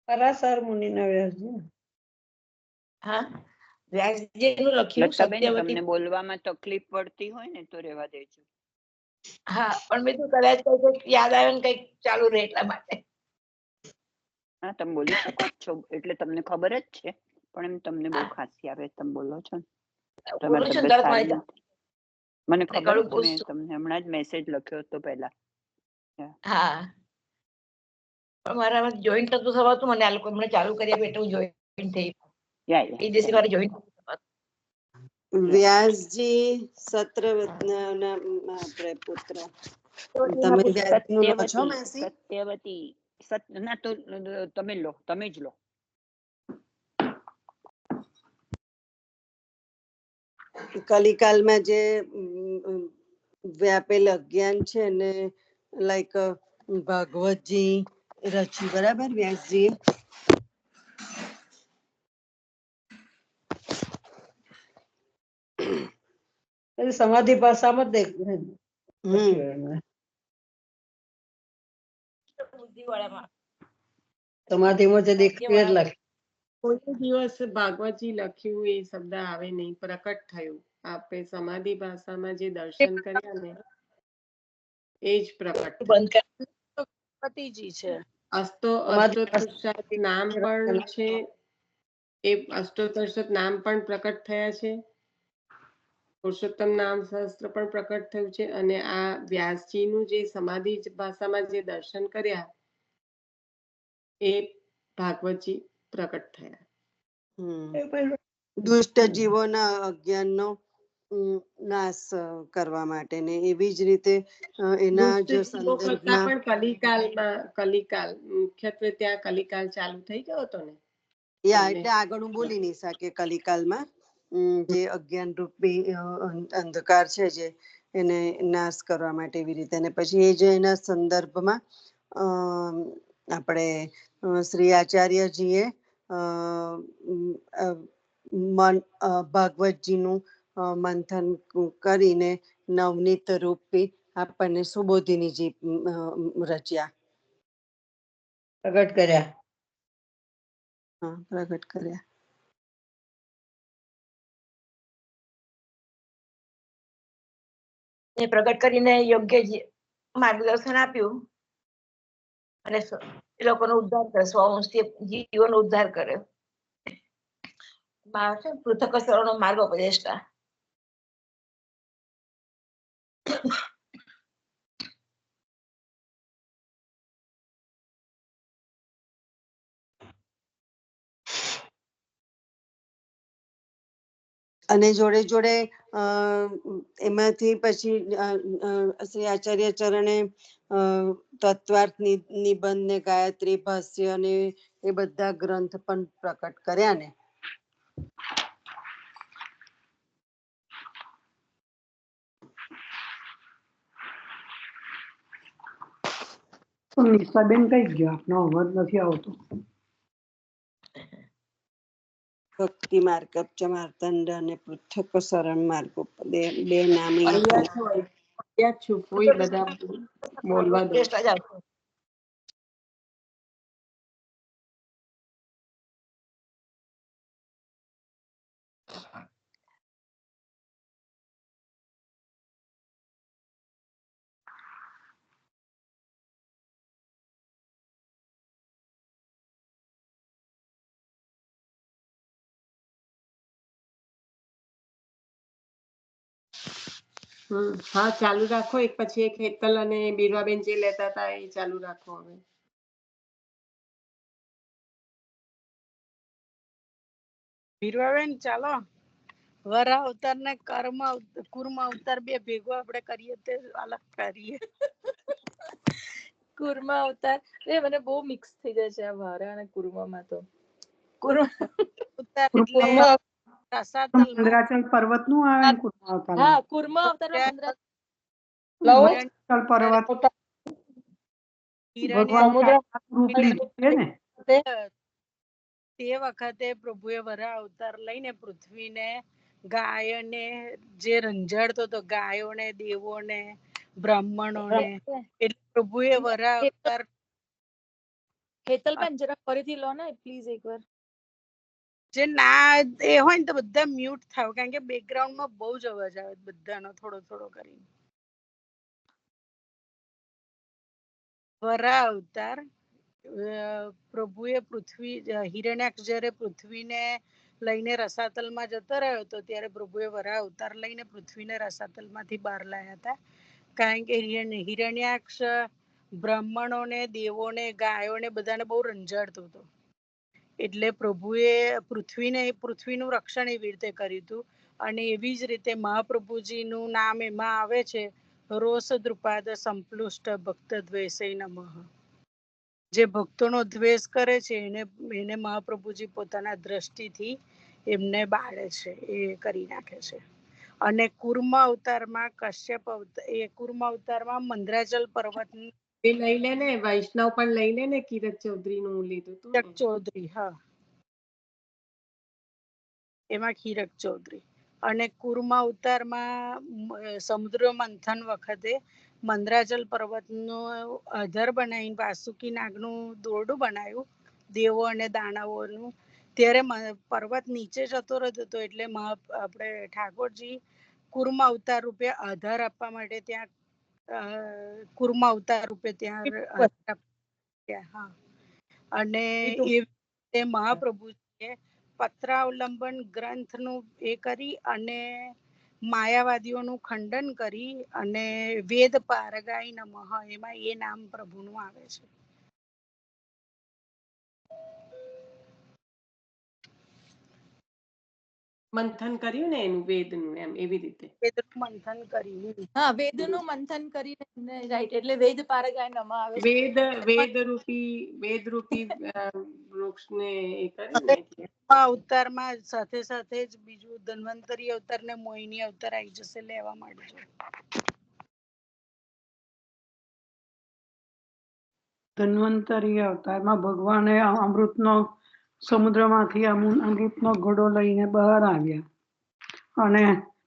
પરાશર મુનિના વ્યાસજી. હા વ્યાસજી નું લખ્યું લતાબેન, સત્યવતી. તમને બોલવામાં તકલીફ પડતી હોય ને તો રહેવા દેજો. હા પણ મેં તો કદાચ કઈક યાદ આવે ને કઈક ચાલુ રહે એટલા માટે. હા તમે બોલી શકો જ છો, એટલે તમને ખબર જ છે. પણ એમ તમને બહુ ખાંસી આવે તમે બોલો છો ને. તમારી બોલું છું તબિયત તરત સારી મને નથી. મને ખબર ગળું છે, મેં પૂછતું. તમને હમણાં જ મેસેજ લખ્યો હતો પહેલા. હા, પણ મારા જોઈન્ટ નતું થવાતું, મને આ લોકો હમણાં ચાલુ કરી આપે એટલે હું જોઈન્ટ થઈ. યા એ દિવસે મારે જોઈન્ટ વ્યાસજી આપણે પુત્ર તમે વ્યાસજીનું લો છો માસી? સત્યવતી ના તો તમે લો, તમે જ લો. કલિકાલમાં જે વ્યાપેલ અજ્ઞાન છે ને, લાઈક ભાગવતજી રચી, બરાબર? વ્યાસજી સમાધિ ભાષામાં જ બુદ્ધિ વાળામાં સમાધિમાં જે દેખ્યું એ લખ. કોઈ દિવસ ભાગવતજી લખ્યું એ શબ્દ આવે નહીં, પ્રકટ થયું. આપણે સમાધિ ભાષામાં જે દર્શન કર્યા ને એ જ પ્રકટ થયું. બંધ કર. પતિજી છે. અષ્ટોત્તર નામ પણ છે, એ અષ્ટોત્તર નામ પણ પ્રકટ થયા છે. પુરુષોત્તમ નામ શાસ્ત્ર પણ પ્રકટ થયું છે, અને આ વ્યાસજીનું જે સમાધિ ભાષામાં જે દર્શન કર્યા એ ભાગવતજી પ્રકટ થયા. દુષ્ટ જીવોના અજ્ઞાનનો નાશ કરવા માટે ને એવી જ રીતે એના જ સંદર્ભમાં પણ કલિકાલ મુખ્યત્વે ત્યાં કલિકાલ ચાલુ થઈ ગયો હતો ને. એટલે આગળ હું બોલી નહીં શકે. કલિકાલમાં જે અજ્ઞાન રૂપી અંધકાર છે, જે એને નાશ કરવા માટે એવી રીતે, અને પછી એ જે એના સંદર્ભમાં આપણે શ્રી આચાર્યજીએ ભાગવતજીનું મંથન કરીને નવનીત રૂપી આપણને સુબોધિનીજી રચ્યા, પ્રગટ કર્યા. પ્રગટ કર્યા. એ પ્રગટ કરીને યોગ્ય માર્ગદર્શન આપ્યું અને એ લોકોનો ઉદ્ધાર કરે, સ્વવંશી જીવોનો ઉદ્ધાર કર્યો. પૃથક સ્વરોનો માર્ગ ઉપદેષ્ટા. અને જોડે જોડે એમાંથી પછી શ્રી આચાર્ય ચરણે તત્વાર્થ નિબંધ ને ગાયત્રી ભાષ્ય અને એ બધા ગ્રંથ પણ પ્રકટ કર્યા ને. નિશાબેન કઈ ગયો? આપનો અવાજ નથી આવતો. ભક્તિ માર્ગ, માર્તંડ અને પૃથક શરણ માર્ગ બે નામ અહીંયા છું, કોઈ બધા બોલવા દો. ઉપદેષ્ટા જ આવશે. હા, ચાલુ રાખો. એક પછી એક હેતલ અને બીરવાબેન જે લેતા હતા એ ચાલુ રાખો હવે. ભીરવાબેન ચાલો. વરા અવતાર ને કુર્મ અવતાર બે ભેગો આપણે કરીએ તે અલગ કરીએ. કુર્મા અવતાર મને બહુ મિક્સ થઈ જાય છે આ વારા અને કુર્મામાં તો. અવતાર એટલે રસાતલ મંદરાચલ પર્વત નું આવે ને કુર્મા અવતાર. હા, કુર્મા અવતારમાં મંદરાચલ પર્વત ભગવાન રૂપ લીધું છે ને. તે વખતે પ્રભુએ વરા અવતાર લઈને પૃથ્વીને ગાયને જે રંજાડતો હતો, ગાયોને, દેવોને, બ્રાહ્મણોને, એટલે પ્રભુએ વરા અવતાર. હેતલબેન જરા ફરીથી લો ને પ્લીઝ એકવાર. જે ના એ હોય ને તો બધા મ્યુટ થાવ, કારણ કે બેકગ્રાઉન્ડમાં બહુ જ અવાજ આવે બધાનો થોડો થોડો કરીને. વરા અવતાર પ્રભુએ હિરણ્યાક્ષ જ્યારે પૃથ્વીને લઈને રસાતલમાં જતો રહ્યો હતો ત્યારે પ્રભુએ વરાહ અવતાર લઈને પૃથ્વીને રસાતલમાંથી બહાર લાવ્યા હતા. કારણ કે હિરણ્યાક્ષ બ્રાહ્મણોને, દેવોને, ગાયોને બધાને બહુ રંજાડતો હતો. એટલે પ્રભુએ પૃથ્વીનું રક્ષણ એવી રીતે કર્યું હતું. અને એવી જ રીતે મહાપ્રભુજીનું નામ એમાં આવે છે, રોષ દ્રુપાદ સંપ્લુષ્ટ ભક્ત દ્વેષય નમઃ. જે ભક્તોનો દ્વેષ કરે છે એને મહાપ્રભુજી પોતાના દ્રષ્ટિથી એમને બાળે છે, એ કરી નાખે છે. અને કુર્મ અવતારમાં કુર્મ અવતારમાં મંદરાચલ પર્વત એ લઈ લે ને, વૈષ્ણવ પણ લઈ લે ને, કિરત ચૌધરી નું લીધું હતું ને. ચૌધરી, હા, એમાં ખીરક ચૌધરી. અને કુર્મ અવતારમાં સમુદ્ર મંથન વખતે મંદરાચલ પર્વતનું આધાર બનાવીને વાસુકી નાગનું દોરડું બનાવ્યું દેવો અને દાનવોનું. ત્યારે પર્વત નીચે જતો રહેતો હતો, એટલે આપણે ઠાકોરજી કુર્મ અવતાર રૂપે આધાર આપવા માટે ત્યાં કુર્મ અવતાર રૂપે ત્યાં હા. અને એ મહાપ્રભુજીએ પત્રાવલંબન ગ્રંથનું એ કરી અને માયાવાદીઓનું ખંડન કરી અને વેદ પારગાઈ નમઃ, એમાં એ નામ પ્રભુનું આવે છે. મંથન કર્યું ને એનું વેદનું, એમ એવી રીતે વેદનું મંથન કર્યું. હા, વેદનું મંથન કરીને, રાઈટ, એટલે વેદ પારગાય નમઃ આવે છે. વેદરૂપી વૃક્ષને એ કર્યું ને એટલે. અવતારમાં સાથે સાથે જ બીજું ધન્વંતરી અવતાર ને મોહિની અવતાર આવી જશે લેવા માટે. ધન્વંતરી અવતારમાં ભગવાને અમૃતનો સમુદ્રમાંથી અમૃતનો ઘડો લઈને બહાર આવ્યા અને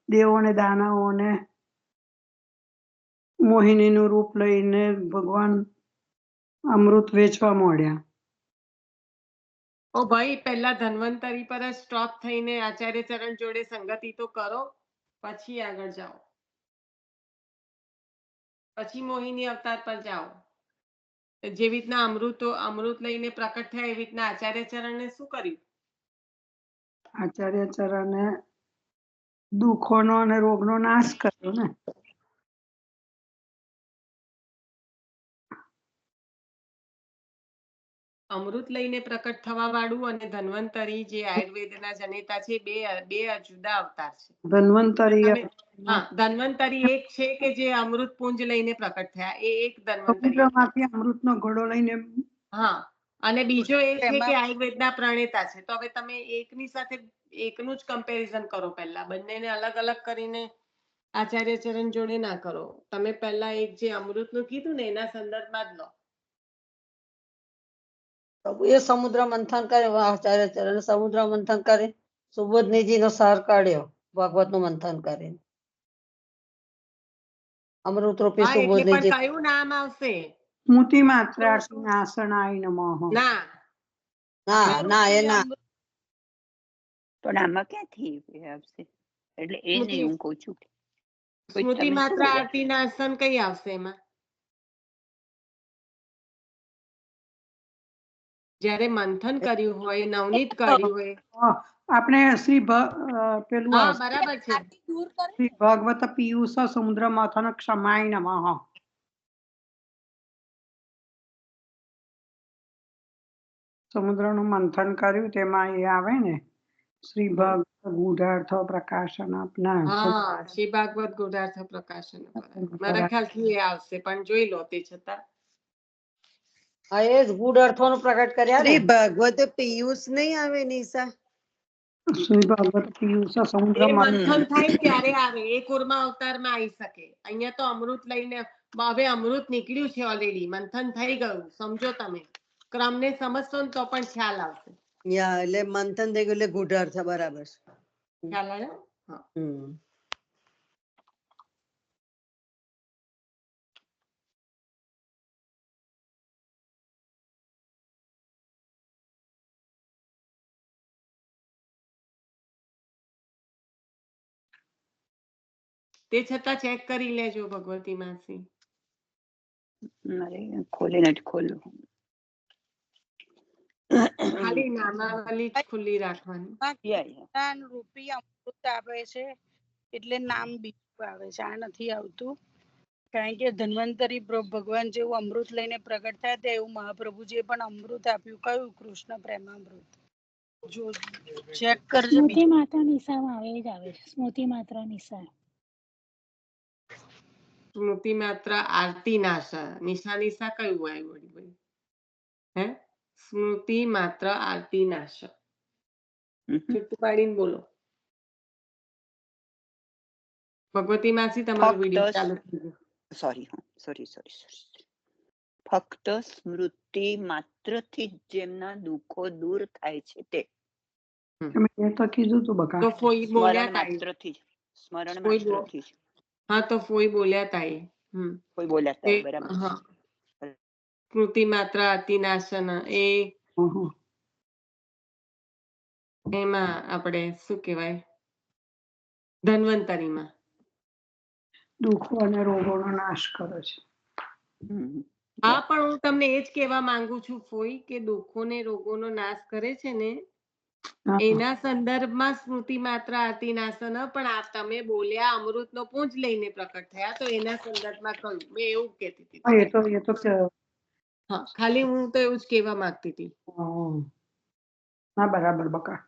દેવોને દાનવોને મોહિનીનું રૂપ લઈને ભગવાન અમૃત વેચવા માંડ્યા. ઓ ભાઈ, પહેલા ધન્વંતરી પર જ સ્ટોપ થઈને આચાર્ય ચરણ જોડે સંગતિ તો કરો, પછી આગળ જાઓ, પછી મોહિની અવતાર પર જાઓ. જેવી રીતના અમૃત લઈને પ્રકટ થયા, એવી રીતના આચાર્ય ચરણને શું કર્યું? આચાર્ય ચરણે દુઃખોનો અને રોગનો નાશ કર્યો ને. અમૃત લઈને પ્રકટ થવા વાળું અને ધન્વંતરી જે આયુર્વેદના જનેતા છે, બે જુદા અવતાર છે. ધન્વંતરી એક છે કે જે અમૃત પુંજ લઈને પ્રકટ થયા, એ એક ધન્વંતરી. સમુદ્રમાંથી અમૃતનો ઘડો લઈને. હા, અને બીજો એ છે કે આયુર્વેદના પ્રણેતા છે. તો હવે તમે એકની સાથે એકનું જ કમ્પેરિઝન કરો. પહેલા બંનેને અલગ અલગ કરીને આચાર્ય ચરણ જોડે ના કરો. તમે પહેલા એક જે અમૃતનું કીધું ને એના સંદર્ભમાં જ લો. એ સમુદ્ર મંથન કરે, આચાર્ય ચરણ સમુદ્ર મંથન કરે, સુબોધનીજી નો સાર કાઢ્યો ભાગવત નું મંથન કરીને. અમૃત રૂપી સુબોધનીજી. કયું નામ આવશે? સ્મૃતિ માત્રાર્થી નાશનાય નમઃ. ના એ ના. પણ આમાં ક્યાંથી આવશે? એટલે એ નહીં હું કહું છું. સ્મૃતિ માત્ર આરતી નાશન કઈ આવશે એમાં? જ્યારે મંથન કર્યું હોય, નવનીત કર્યું હોય. આપણે શ્રી પેલું બરાબર છે. શ્રી ભગવત પિયુષ સમુદ્ર મંથન ક્ષમાય નમઃ. સમુદ્રનું મંથન કર્યું તેમાં એ આવે ને, શ્રી ભાગવત ગૂઢાર્થ પ્રકાશન આપના. શ્રી ભાગવત ગૂઢાર્થ પ્રકાશન. મારા ખ્યાલથી એ આવશે, પણ જોઈ લો તે છતાં. હા, એ જ ગૂઢ અર્થોનું પ્રકટ કર્યા. શ્રી ભાગવત પિયુષ નહીં આવે નિશા? શ્રી ભાગવત પિયુષ સમુદ્ર મંથન થાય ત્યારે આવે, એ કુર્મ અવતારમાં આવી શકે. અહીંયા તો અમૃત લઈને, હવે અમૃત નીકળ્યું છે ઓલરેડી, મંથન થઈ ગયું. સમજો તમે ક્રમને સમજશો ને તો પણ ખ્યાલ આવશે. એટલે મંથન થઈ ગયું એટલે ગૂઢાર્થ. બરાબર. ખ્યાલ આવ્યો? તે છતાં ચેક કરી લેજો ભગવતી માસી. ખોલીને જ ખોલું. ખાલી નામાવલી જ ખુલ્લી રાખવાની. જ્ઞાન રૂપી અમૃત આપે છે એટલે નામ બીજું આવે છે, આ નથી આવતું. કારણ કે ધન્વંતરી ભગવાન જેવું અમૃત લઈને પ્રગટ થયા હતા એવું મહાપ્રભુજીએ પણ અમૃત આપ્યું. કયું? કૃષ્ણ પ્રેમામૃત. જો ચેક કરજો. સ્મૃતિ માત્ર નિશામાં આવે જ આવે છે. સ્મૃતિ માત્ર નિશા. સ્મૃતિ માત્ર આરતી નાશા. નિશા નિશા કયું આવ્યું વળી? હે? સ્મૃતિ માત્ર આરતી નાશા. છૂટું પાડીને બોલો. ભગવતી માસી તમારું વિડીયો ચાલુ થઈ ગયું. સોરી. ફક્ત સ્મૃતિ માત્રથી જ જેમના દુઃખો દૂર થાય છે તે. એ તો કીધું તું બકા. તો ફોઈ બોલ્યા સ્મરણ તા. માત્રથી જ. સ્મરણ માત્રથી જ. હા તો ફોઈ બોલ્યા તા. કોઈ બોલ્યા તા, બરાબર. હા. સ્મૃતિ માત્ર આરતી નાશન એ એમાં આપણે શું કહેવાય, ધન્વંતરીમાં દુઃખો અને રોગોનો નાશ કરે છે. હા, પણ હું તમને એ જ કહેવા માંગુ છું ફોઈ કે દુઃખો ને રોગોનો નાશ કરે છે ને એના સંદર્ભમાં સ્મૃતિ માત્ર આરતી નાશન, પણ આ તમે બોલ્યા અમૃતનો પૂંજ લઈને પ્રકટ થયા તો એના સંદર્ભમાં કહ્યું. મેં એવું કહેતી હતી. હા, ખાલી હું તો એવું જ કહેવા માંગતી હતી. હા, બરાબર બકા.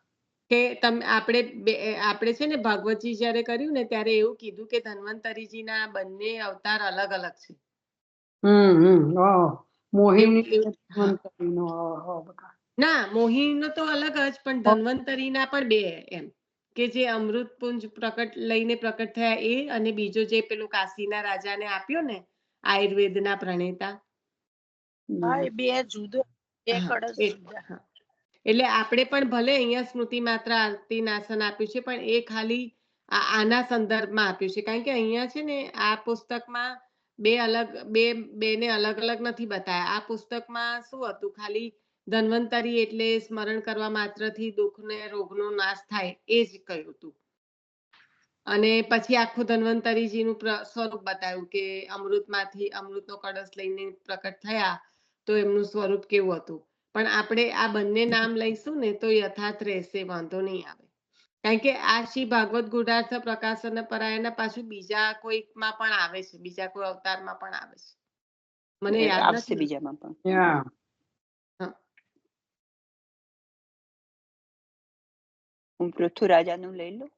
કે તમે આપણે છે ને ભાગવતજી જયારે કર્યું ને ત્યારે એવું કીધું કે ધન્વંતરીજીના બંને અવતાર અલગ અલગ છે. ના, મોહિનીનો તો અલગ જ, પણ ધન્વંતરીના પણ બે એમ કે જે અમૃત પુંજ લઈને પ્રકટ થયા એ, અને બીજો જે પેલું કાશીના રાજાને આપ્યો ને આયુર્વેદના પ્રણેતા. બે જુદો, બે કળશ જુદા. એટલે આપણે પણ ભલે અહીંયા સ્મૃતિ માત્ર આરતી નાશન આપ્યું છે, પણ એ ખાલી આના સંદર્ભમાં આપ્યું છે. કારણ કે અહીંયા છે ને આ પુસ્તકમાં બેને અલગ અલગ નથી બતાયા. આ પુસ્તકમાં શું હતું, ખાલી ધન્વંતરી એટલે સ્મરણ કરવા માત્રથી દુઃખ ને રોગનો નાશ થાય એ જ કહ્યું હતું. અને પછી આખું ધન્વંતરીજીનું સ્વરૂપ બતાવ્યું કે અમૃતનો કળશ લઈને પ્રકટ થયા તો એમનું સ્વરૂપ કેવું હતું. પણ આપણે આ બંને નામ લઈશું ને તો યથાર્થ રહેશે, વાંધો નહીં આવે. કારણ કે આ શ્રી ભાગવત ગુઢાર્થ પ્રકાશન પરાયણના પાછું બીજા કોઈકમાં પણ આવે છે, બીજા કોઈ અવતારમાં પણ આવે છે. મને યાદ નથી બીજામાં પણ. હું પૃથ્વીરાજાનું લઈ લઉં,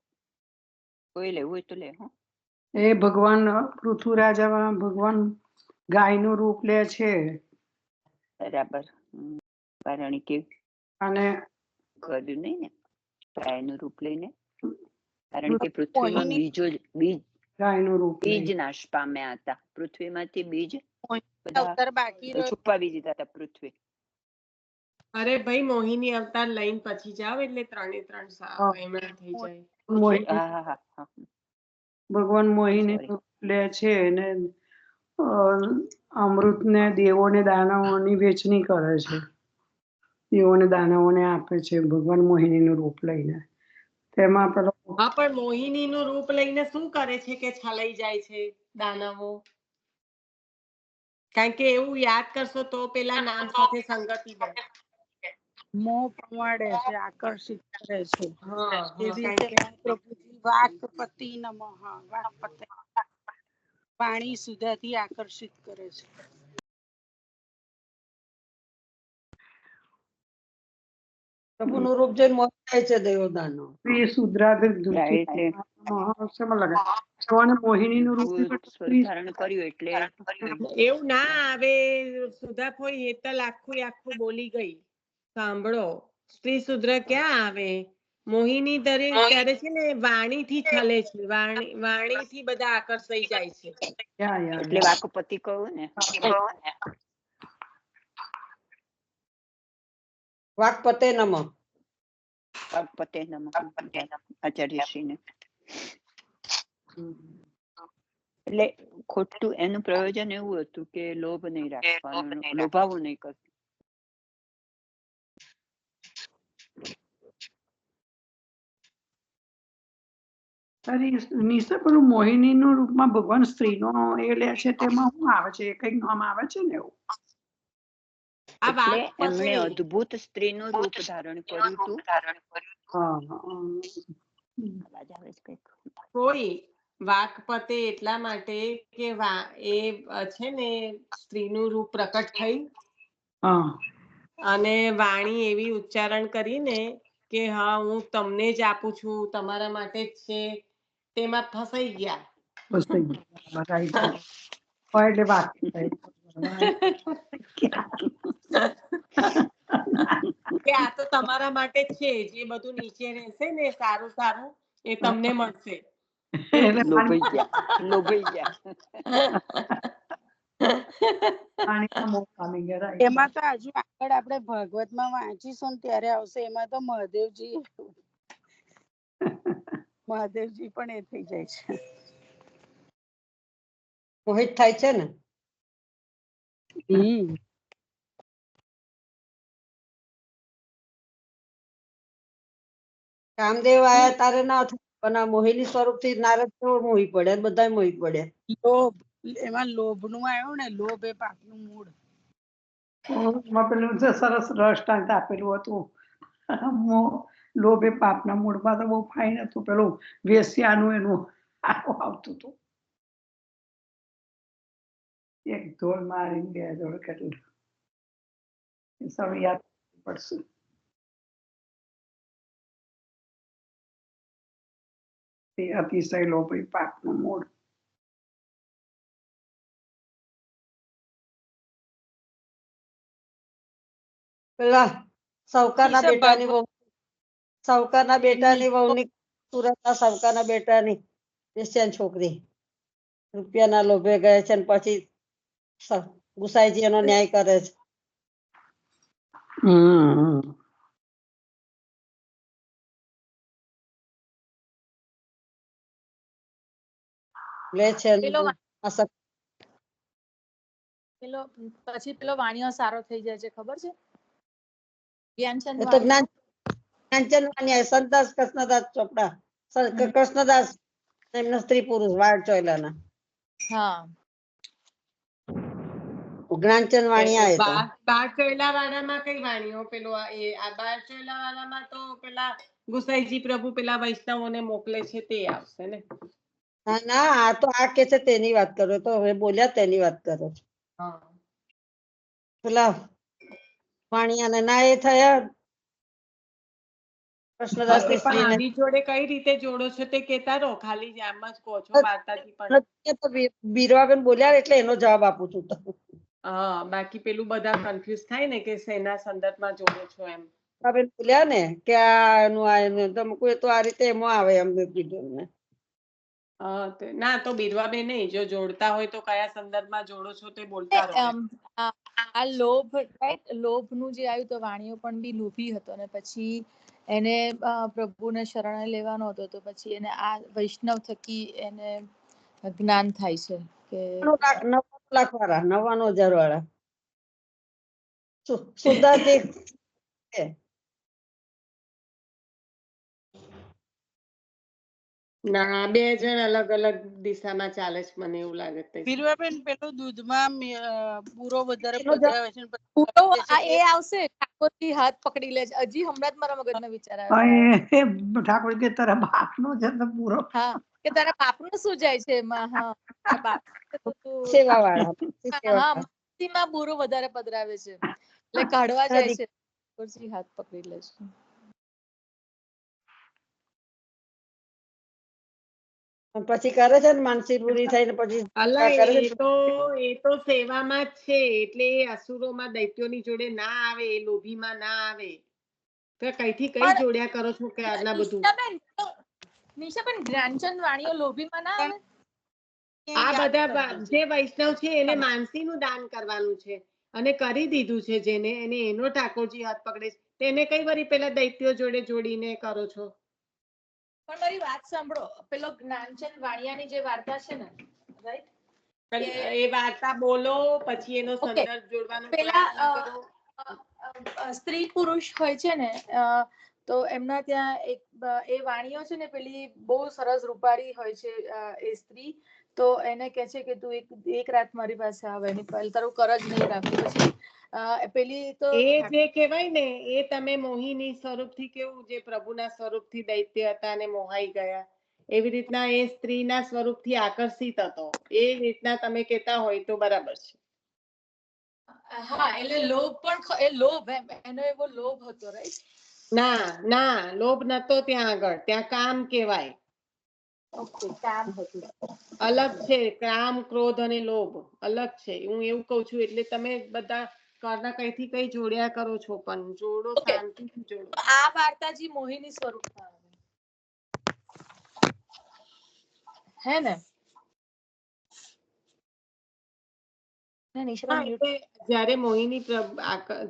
કોઈ લેવું હોય તો લે. એ ભગવાન પૃથ્વીરાજામાં ભગવાન ગાયનું રૂપ લે છે. બરાબર. કારણ કે અને કર્યું નહીં ને ગાયનું રૂપ લઈને, કારણ કે પૃથ્વીમાં બીજ નાશ પામ્યા હતા. પૃથ્વીમાંથી બીજ છુપાવી દીધા હતા પૃથ્વી. અરે ભાઈ, મોહિની અવતાર લઈને પછી જાવ એટલે 3 એમણા થઈ જાય. ભગવાન મોહિની લે છે અને અમૃતને દેવોને દાનવોની વેચણી કરે છે. દેવોને દાનવોને આપે છે ભગવાન મોહિનીનું રૂપ લઈને. તેમાં પેલો પણ મોહિનીનું રૂપ લઈને શું કરે છે કે છલાઈ જાય છે દાનવો? કારણ કે એવું યાદ કરશો તો પેલા નામ સાથે સંગતિ બને. મોહ પમાડે છે, આકર્ષિત કરે છે. એવી રીતે પ્રભુજી વાકપતિ નમઃ, વાકપતિ વાણી સુધાથી આકર્ષિત કરે છે. પ્રભુનું રૂપ જોઈને મોહ થાય છે દેવદાનો. એ મોહિનીનું રૂપ ધારણ કર્યું એટલે એવું ના આવે. સુધા કોઈ હેતલ આખું બોલી ગઈ. સાંભળો, સ્ત્રી શુદ્ર ક્યાં આવે? મોહિની ત્યારે છે ને વાણીથી છલે છે, વાણીથી બધા આકર્ષાઈ જાય છે. એટલે વાકપતિ કહું ને. વાકપતે નમઃ. વાકપતે નમઃ આચાર્યશ્રીને. એટલે ખોટું એનું પ્રયોજન એવું હતું કે લોભ નહીં રાખવાનું, લોભાવું નહીં કરવું. પેલું મોહિનીનું રૂપમાં ભગવાન સ્ત્રીનો એ લે છે તેમાં શું આવે છે? કઈક નામ આવે છે ને એવું? આ એટલે વાક્પતિ એમણે અદ્ભુત સ્ત્રીનું રૂપ ધારણ કર્યું હતું. હા અવાજ આવે છે કંઈક? કોઈ વાક્પતે એટલા માટે કે એ છે ને સ્ત્રીનું રૂપ પ્રકટ થઈ હા અને વાણી એવી ઉચ્ચારણ કરીને કે હા હું તમને જ આપું છું, તમારા માટે જ છે, તેમાં ફસાઈ ગયા. બસ થઈ ગયું. રાઈટ હોય એટલે વાત થાય. કે આ તો તમારા માટે જ છે, જે બધું નીચે રહેશે ને સારું સારું એ તમને મળશે. એટલે લોભાઈ ગયા. પાણીમાં મોહ પામી ગયા. રાઈટ. એમાં તો હજુ આગળ આપણે ભાગવતમાં વાંચીશું ને ત્યારે આવશે. એમાં તો મહાદેવજી પણ એ થઈ જાય છે. મોહિત થાય છે ને. કામદેવ આયા તારે ના થાય, પણ આ મોહિની સ્વરૂપ થી નારદ તો મોહી પડ્યા, બધા મોહી પડ્યા. લોભ, એમાં લોભ નું આવ્યું ને, લોભ એ પાપનું મૂળ. એમાં પેલું જે સરસ દ્રષ્ટાંત આપેલું હતું. લોભ એ પાપના મૂળમાં તો બહુ ફાઇન હતું. પેલું વેશ્યાનું એનું આવતું હતું. એક ઢોલ મારીને બે ઢોલ કર્યું. એ સૌ યાદ પડશે. તે અતિશય લોભ એ પાપનું મૂળ. પેલા સાવકારના ઈશા બેટાની ભાગવત વહુ, સાવકારના બેટાની વહુની, સુરતના સાવકારના બેટાની વેશ્યાની છોકરી રૂપિયાના લોભે ગયે છે ને પછી ગુસાઈજી એનો ન્યાય કરે છે. લે છે પછી પેલો વાણિયો સારો થઈ જાય છે, ખબર છે? જ્ઞાનચંદ એ તો વાણિયો. જ્ઞાનચંદ વાણિયા, સંતદાસ કૃષ્ણદાસ ચોપડા, કૃષ્ણદાસ એમના સ્ત્રી પુરુષ વાળ ચોયલાના. હા, જ્ઞાનચંદ વાણિયા એ તો બારચોયલા વાળામાં કઈ વાણીઓ? પેલો આ બારચોયલા વાળામાં તો પેલા ગુસાઈજી પ્રભુ પેલા વૈષ્ણવોને મોકલે છે તે આવશે ને? ના ના, આ તો આ કે છે તેની વાત કરો, તો હવે બોલ્યા તેની વાત કરો. પેલા વાણિયાને ના એ થયા કૃષ્ણદાસ ની પણ સ્ત્રીને. આની જોડે કઈ રીતે જોડો છો તે કેતા રહો, ખાલી આમ જ કહો છો વાર્તાથી પણ. બીરવાબેન બોલ્યા એટલે એનો જવાબ આપું છું. હા, બાકી પેલું બધા કન્ફ્યુઝ થાય ને કે શેના સંદર્ભમાં જોડો છો એમ. બેન બોલ્યા ને કે આ એનું તમે કોઈ તો આ રીતે એમાં આવે એમ કીધું ને. ના તો બીરવાબેન નહીં, જો જોડતા હોય તો કયા સંદર્ભમાં જોડો છો તે બોલતા રહો. આ લોભ, રાઈટ, લોભ નું જે આવ્યું તો વાણિયો પણ બી લોભી હતો ને પછી એને પ્રભુને શરણે લેવાનો હતો, તો પછી એને આ વૈષ્ણવ થકી એને જ્ઞાન થાય છે કે 99 વાળા, 99,000 વાળા સુધાજી ના, બે જણ અલગ અલગ દિશામાં ચાલે છે, મને એવું લાગે છે. બીરવાબેન પેલું દૂધમાં બુરો વધારે એનો પધરાવે છે એ આવશે. ઠાકોરજી હાથ પકડી લે છે. હજી હમણાં જ મારા મગજમાં વિચાર આવ્યો. ઠાકોર કે તારા બાપનો છે તો પૂરો. હા, કે તારા બાપનું શું જાય છે એમાં? હા, તારા બાપ સેવા વાળા. હા, માં બુરો વધારે પધરાવે છે એટલે કાઢવા જાય છે. ઠાકોરજી હાથ પકડી લે છે. પછી કરે છે ને માનસી પૂરી થઈને પછી કરે છે. એ તો સેવામાં જ છે, એટલે એ અસુરોમાં દૈત્યોની જોડે ના આવે, એ લોભીમાં ના આવે. તો કઈથી કઈ જોડ્યા કરો છો કે આટલા બધું? નિશાબેન, જ્ઞાનચંદ વાણીઓ લોભીમાં ના આવે? આ બધા જે વૈષ્ણવ છે એને માનસીનું દાન કરવાનું છે અને કરી દીધું છે જેને, એને એનો ઠાકોરજી હાથ પકડે છે, તેને કઈ વારી પેલા દૈત્યો જોડે જોડીને કરો છો? પણ મારી વાત સાંભળો, પેલો જ્ઞાનચંદ વાણિયાની જે વાર્તા છે ને, રાઈટ, એ વાર્તા બોલો, પછી એનો સંદર્ભ જોડવાનો પ્રયત્ન કરો. સ્ત્રી પુરુષ હોય છે ને, તો એમના ત્યાં એ વાણીઓ છે ને પેલી બહુ સરસ રૂપાળી હોય છે એ સ્ત્રી. તો એને કહે છે કે તું એક રાત મારી પાસે આવે, એની પહેલ તારું કરજ નહીં રાખું. પછી પેલી તો એ જે કહેવાય ને એ તમે મોહિની સ્વરૂપથી કેવું જે પ્રભુના સ્વરૂપથી દૈત્ય હતા અને મોહાઈ ગયા, એવી રીતના એ સ્ત્રીના સ્વરૂપથી આકર્ષિત હતો. એ રીતના તમે કહેતા હોય તો બરાબર છે. હા, એટલે લોભ પણ એ લોભ એનો એવો લોભ હતો, રાઈટ? ના ના, લોભ નતો ત્યાં આગળ, ત્યાં કામ કહેવાય. ઓકે, કામ હતું. અલગ છે, કામ, ક્રોધ અને લોભ અલગ છે. હું એવું કઉ છું, એટલે તમે બધા કરના કઈથી કઈ જોડ્યા કરો છો, પણ જોડો, શાંતિથી જોડો. આ વાર્તાજી મોહિની સ્વરૂપમાં આવે, હે ને? જયારે મોહિની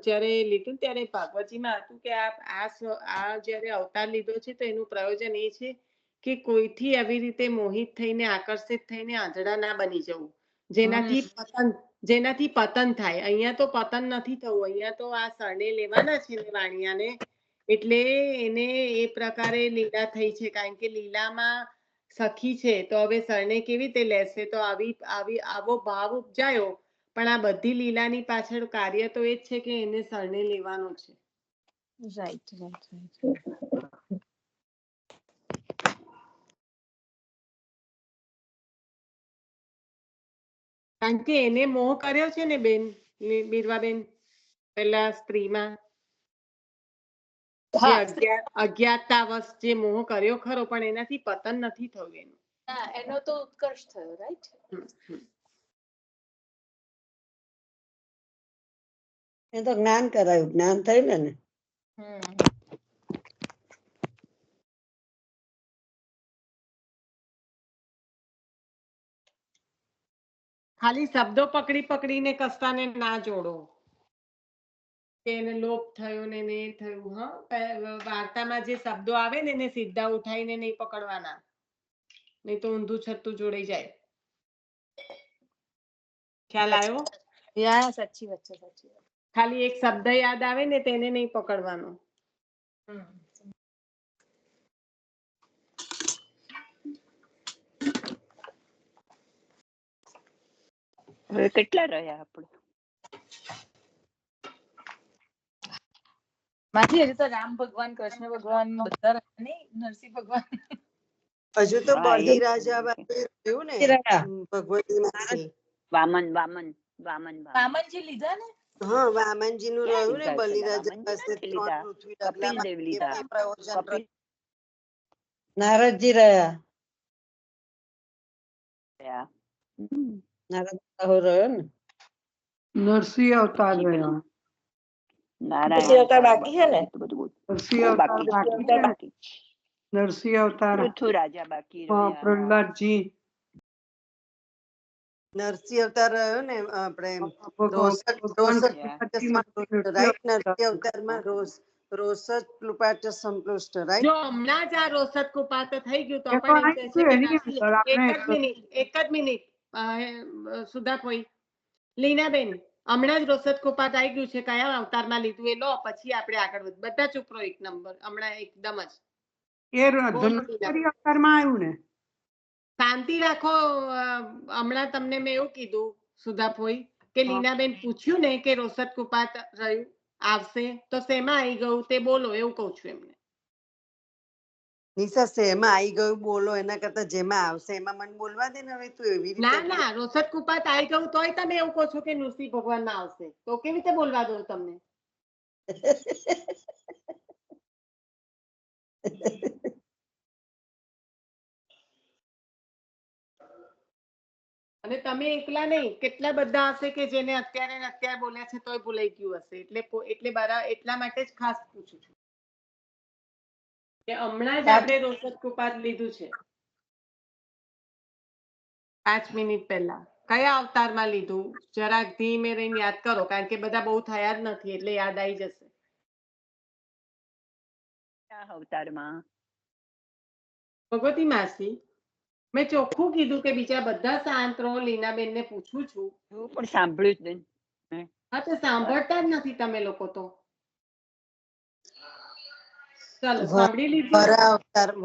જયારે લીધું ત્યારે ભાગવતજીમાં હતું કે આ જયારે અવતાર લીધો છે તો એનું પ્રયોજન એ છે કે કોઈથી આવી રીતે મોહિત થઈને આકર્ષિત થઈને આંધળા ના બની જવું, જેનાથી પતન થાય. અહીંયા તો પતન નથી થવું, અહીંયા તો આ શરણે લેવાના છે ને વાણિયાને, એટલે એને એ પ્રકારે લીલા થઈ છે. કારણ કે લીલામાં સખી છે તો હવે શરણે કેવી રીતે લેશે, તો આવો ભાવ ઉપજાયો. પણ આ બધી લીલાની પાછળ કાર્ય તો એ જ છે કે એને શરણે લેવાનો છે. રાઈટ. કારણ કે એને મોહ કર્યો છે ને બેન બીરવાબેન, પેલા સ્ત્રીમાં અજ્ઞાતતાવશ જે મોહ કર્યો ખરો, પણ એનાથી પતન નથી થયું એનું. એનો તો ઉત્કર્ષ થયો, રાઈટ? એ તો જ્ઞાન કરાયું, જ્ઞાન થયું ને. ખાલી શબ્દો પકડીને કસ્તાને ના જોડો કે એને લોભ થયો ને એ થયું. હા, વાર્તામાં જે શબ્દો આવે ને એને સીધા ઉઠાઈને નહીં પકડવાના, નહીં તો ઊંધું છત્તું જોડાઈ જાય. ખ્યાલ આવ્યો? સાચી વાત છે, સાચી વાત. ખાલી એક શબ્દ યાદ આવે ને તેને નહીં પકડવાનો. હવે કેટલા રહ્યા આપણે? માજી હજી તો રામ ભગવાન, કૃષ્ણ ભગવાન બધા રહ્યા નહીં, નરસિંહ ભગવાન. હજુ તો બળી રાજા રહ્યું ને ભગવતી વામનજી લીધા ને. હા, વામનજી નું રહ્યું ને બલિરાજા પાસે કપિલદેવ લીધા, નારદજી રહ્યા, નારદ રહ્યો ને, નરસિંહ અવતાર રહ્યો, નરસિંહ અવતાર બાકી છે ને? નરસિંહ અવતાર, પૃથ્વીરાજા બાકી રહ્યા, પ્રહલાદજી, નરસિંહ અવતાર રહ્યો ને આપણે નરસિંહ અવતારમાં રોષજ કૃપાચ સંપૃષ્ટ, રાઈટ? જો હમણાં જ આ રોષદ કૃપાત થઈ ગયું તો પણ એમ કહે છે કે એક જ મિનિટ સુધાપોઈ, લીનાબેન, હમણાં જ રોષદ કૃપાત આવી ગયું છે, કયા અવતારમાં લીધું એ લો, પછી આપણે આગળ વધ. બધા ચૂપ રહો એક નંબર, હમણાં એકદમ જ અવતારમાં આવ્યું ને. શાંતિ રાખો. હમણાં તમને મેં એવું કીધું સુધાપોઈ કે લીનાબેન પૂછ્યું ને કે રોષદ કૃપાત રહ્યું આવશે તો શેમાં આવી ગયું તે બોલો, એવું કઉ છું એમને. નિશા શેમાં આવી ગયું બોલો, એના કરતા જેમાં આવશે એમાં મને બોલવા દે ને. હવે તું એવી રીતે ના, રોષદ કૃપાત આવી ગયું તોય તમે એવું કહો છો કે નૃસિંહ ભગવાન માં આવશે, તો કેવી રીતે બોલવા દઉં તમને? અને તમે એકલા નહીં, કેટલા બધા હશે કે જેને અત્યારે બોલ્યા છે તોય ભૂલાઈ ગયું હશે. એટલા માટે જ ખાસ પૂછું છું કે હમણાં જ આપણે રોષદ કૃપાત લીધું છે 5 મિનિટ પહેલા. કયા અવતારમાં લીધું જરાક ધીમે રહીને યાદ કરો, કારણ કે બધા બહુ થયા જ નથી એટલે યાદ આવી જશે. અવતારમાં ભગવતી માસી, મેં ચોખ્ખું કીધું કે બીજા બધા શાંત રહો, લીનાબેન ને પૂછું છું. હું પણ સાંભળ્યું જ નહીં. હા, તો સાંભળતા જ નથી તમે લોકો તો. ચાલો સાંભળી લીધું.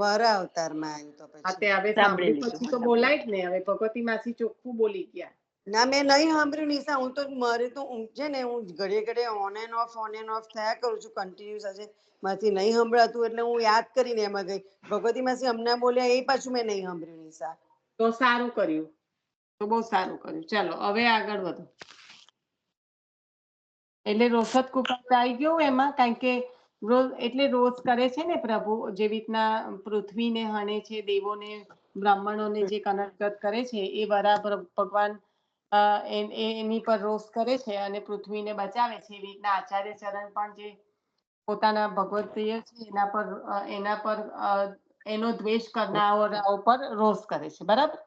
વર અવતારમાં આવ્યું તો હા પછી તે હવે સાંભળી સાંભળ્યું લીધું, પછી હા, તો સાંભળી બોલાય જ ને. હવે ભગવતી માસી ચોખ્ખું બોલી ગયા. ના મેં નહીં સાંભળ્યું નિશા. હું તો મારે તો છે ને હું ઘડીએ ઘડીએ ઓન એન્ડ ઓફ થયા કરું છું કન્ટિન્યુઅસ. આજે માંથી નહીં સંભળાતું એટલે હું યાદ કરીને એમાં ગઈ. ભગવતી માસી હમણાં બોલ્યા એ પાછું મેં નહીં સાંભળ્યું નિશા. તો સારું કર્યું, તો બહુ સારું કર્યું. ચાલો હવે આગળ વધો. એટલે રોષદ કુકર આવી ગયું એમાં, કારણ કે રોજ એટલે રોજ કરે છે ને પ્રભુ, જેવી રીતના પૃથ્વીને હણે છે, દેવોને બ્રાહ્મણોને જે કનકગત કરે છે એ બરાબર ભગવાન એની પર રોષ કરે છે અને પૃથ્વીને બચાવે છે. એવી રીતના આચાર્ય ચરણ પણ જે પોતાના ભગવતીય છે એના પર એનો દ્વેષ કરનારાઓ પર રોષ કરે છે. બરાબર.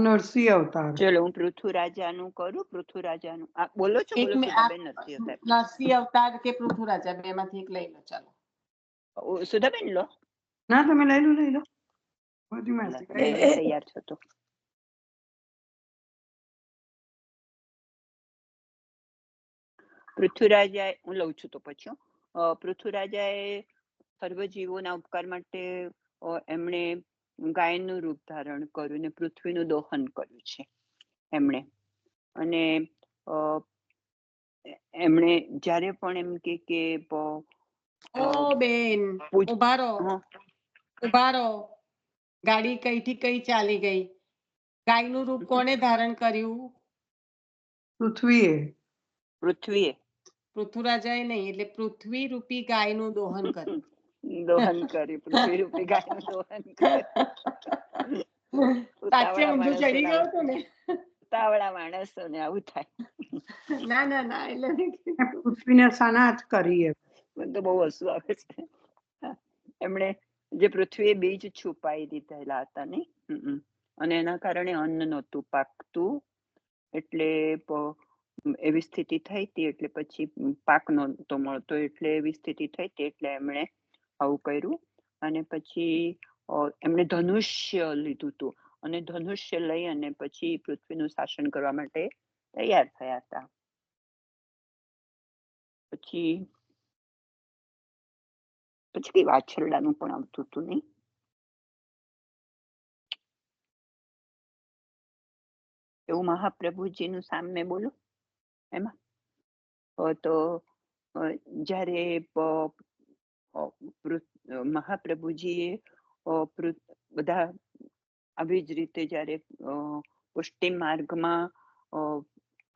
નરસિંહ અવતાર. ચલો હું પૃથ્વીરાજાનું કરું. પૃથ્વીરાજાનું બોલો છો, બોલો સુધાબેન નથી હતા. નરસિંહ અવતાર કે પૃથ્વીરાજા બે માંથી એક લઈ લો. ચાલો સુધાબેન લો. ના તમે લઈ લો બધી માસી લઈ લો. તૈયાર છો તો. પૃથ્વીરાજાએ, હું લઉં છું તો પછી પૃથ્વીરાજાએ સર્વજીવોના ઉપકાર માટે એમણે ગાયનું રૂપ ધારણ કર્યું ને પૃથ્વીનું દોહન કર્યું છે એમણે. અને એમણે જ્યારે પણ એમ કે ઓ બેન ઉભા રહો. ગાડી કઈથી કઈ ચાલી ગઈ? ગાયનું રૂપ કોને ધારણ કર્યું? પૃથ્વીએ. પૃથ્વીરાજાએ નહીં, એટલે પૃથ્વી રૂપી ગાયનું દોહન કર્યું. દોહન કર્યું. પૃથ્વી રૂપી ગાયનું દોહન કર્યું. ઉતાવળા માણસોને આવું થાય. ના એટલે પૃથ્વીને સનાત કરી. મને તો બહુ હસવું આવે છે. એમણે જે પૃથ્વીએ બીજ છુપાઈ દીધેલા હતા ને, અને એના કારણે અન્ન નહોતું પાકતું, એટલે એવી સ્થિતિ થઈ હતી. એટલે પછી પાક નહોતો મળતો, એટલે એવી સ્થિતિ થઈ હતી. એટલે એમણે આવું કર્યું. અને પછી એમણે ધનુષ્ય લીધું હતું, અને ધનુષ્ય લઈ અને પછી પૃથ્વીનું શાસન કરવા માટે તૈયાર થયા હતા. પછી કઈ વાછરડાનું પણ આવતું હતું નહીં. એવું મહાપ્રભુજીનું સામે બોલો એમાં તો જ્યારે મહાપ્રભુજીએ બધા આવી જ રીતે જ્યારે પુષ્ટિ માર્ગમાં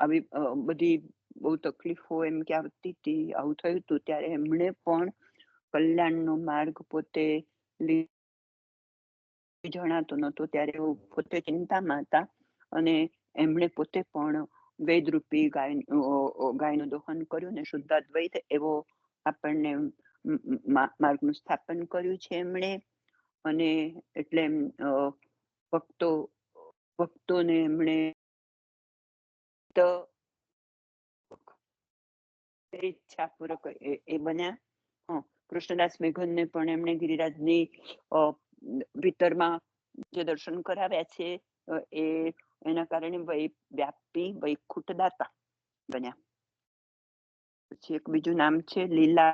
આવી બધી બહુ તકલીફો એમ કે આવતી હતી, આવું થયું હતું, ત્યારે એમણે પણ કલ્યાણનો માર્ગ પોતે જણાતો નહોતો, ત્યારે પોતે ચિંતામાં હતા. અને એમણે પોતે પણ વેદરૂપી ગાયનું દોહન કર્યું ને શુદ્ધાદ્વૈત એવો આપણને માર્ગનું સ્થાપન કર્યું છે એમણે. અને એટલે ભક્તોને એમણે ઈચ્છાપૂર્વક એ બન્યા. કૃષ્ણદાસ મેઘનને પણ એમણે ગિરિરાજની ભીતરમાં જે દર્શન કરાવ્યા છે એ એના કારણે વ્યાપી વૈકુંઠ દાતા બન્યા. પછી એક બીજું નામ છે લીલા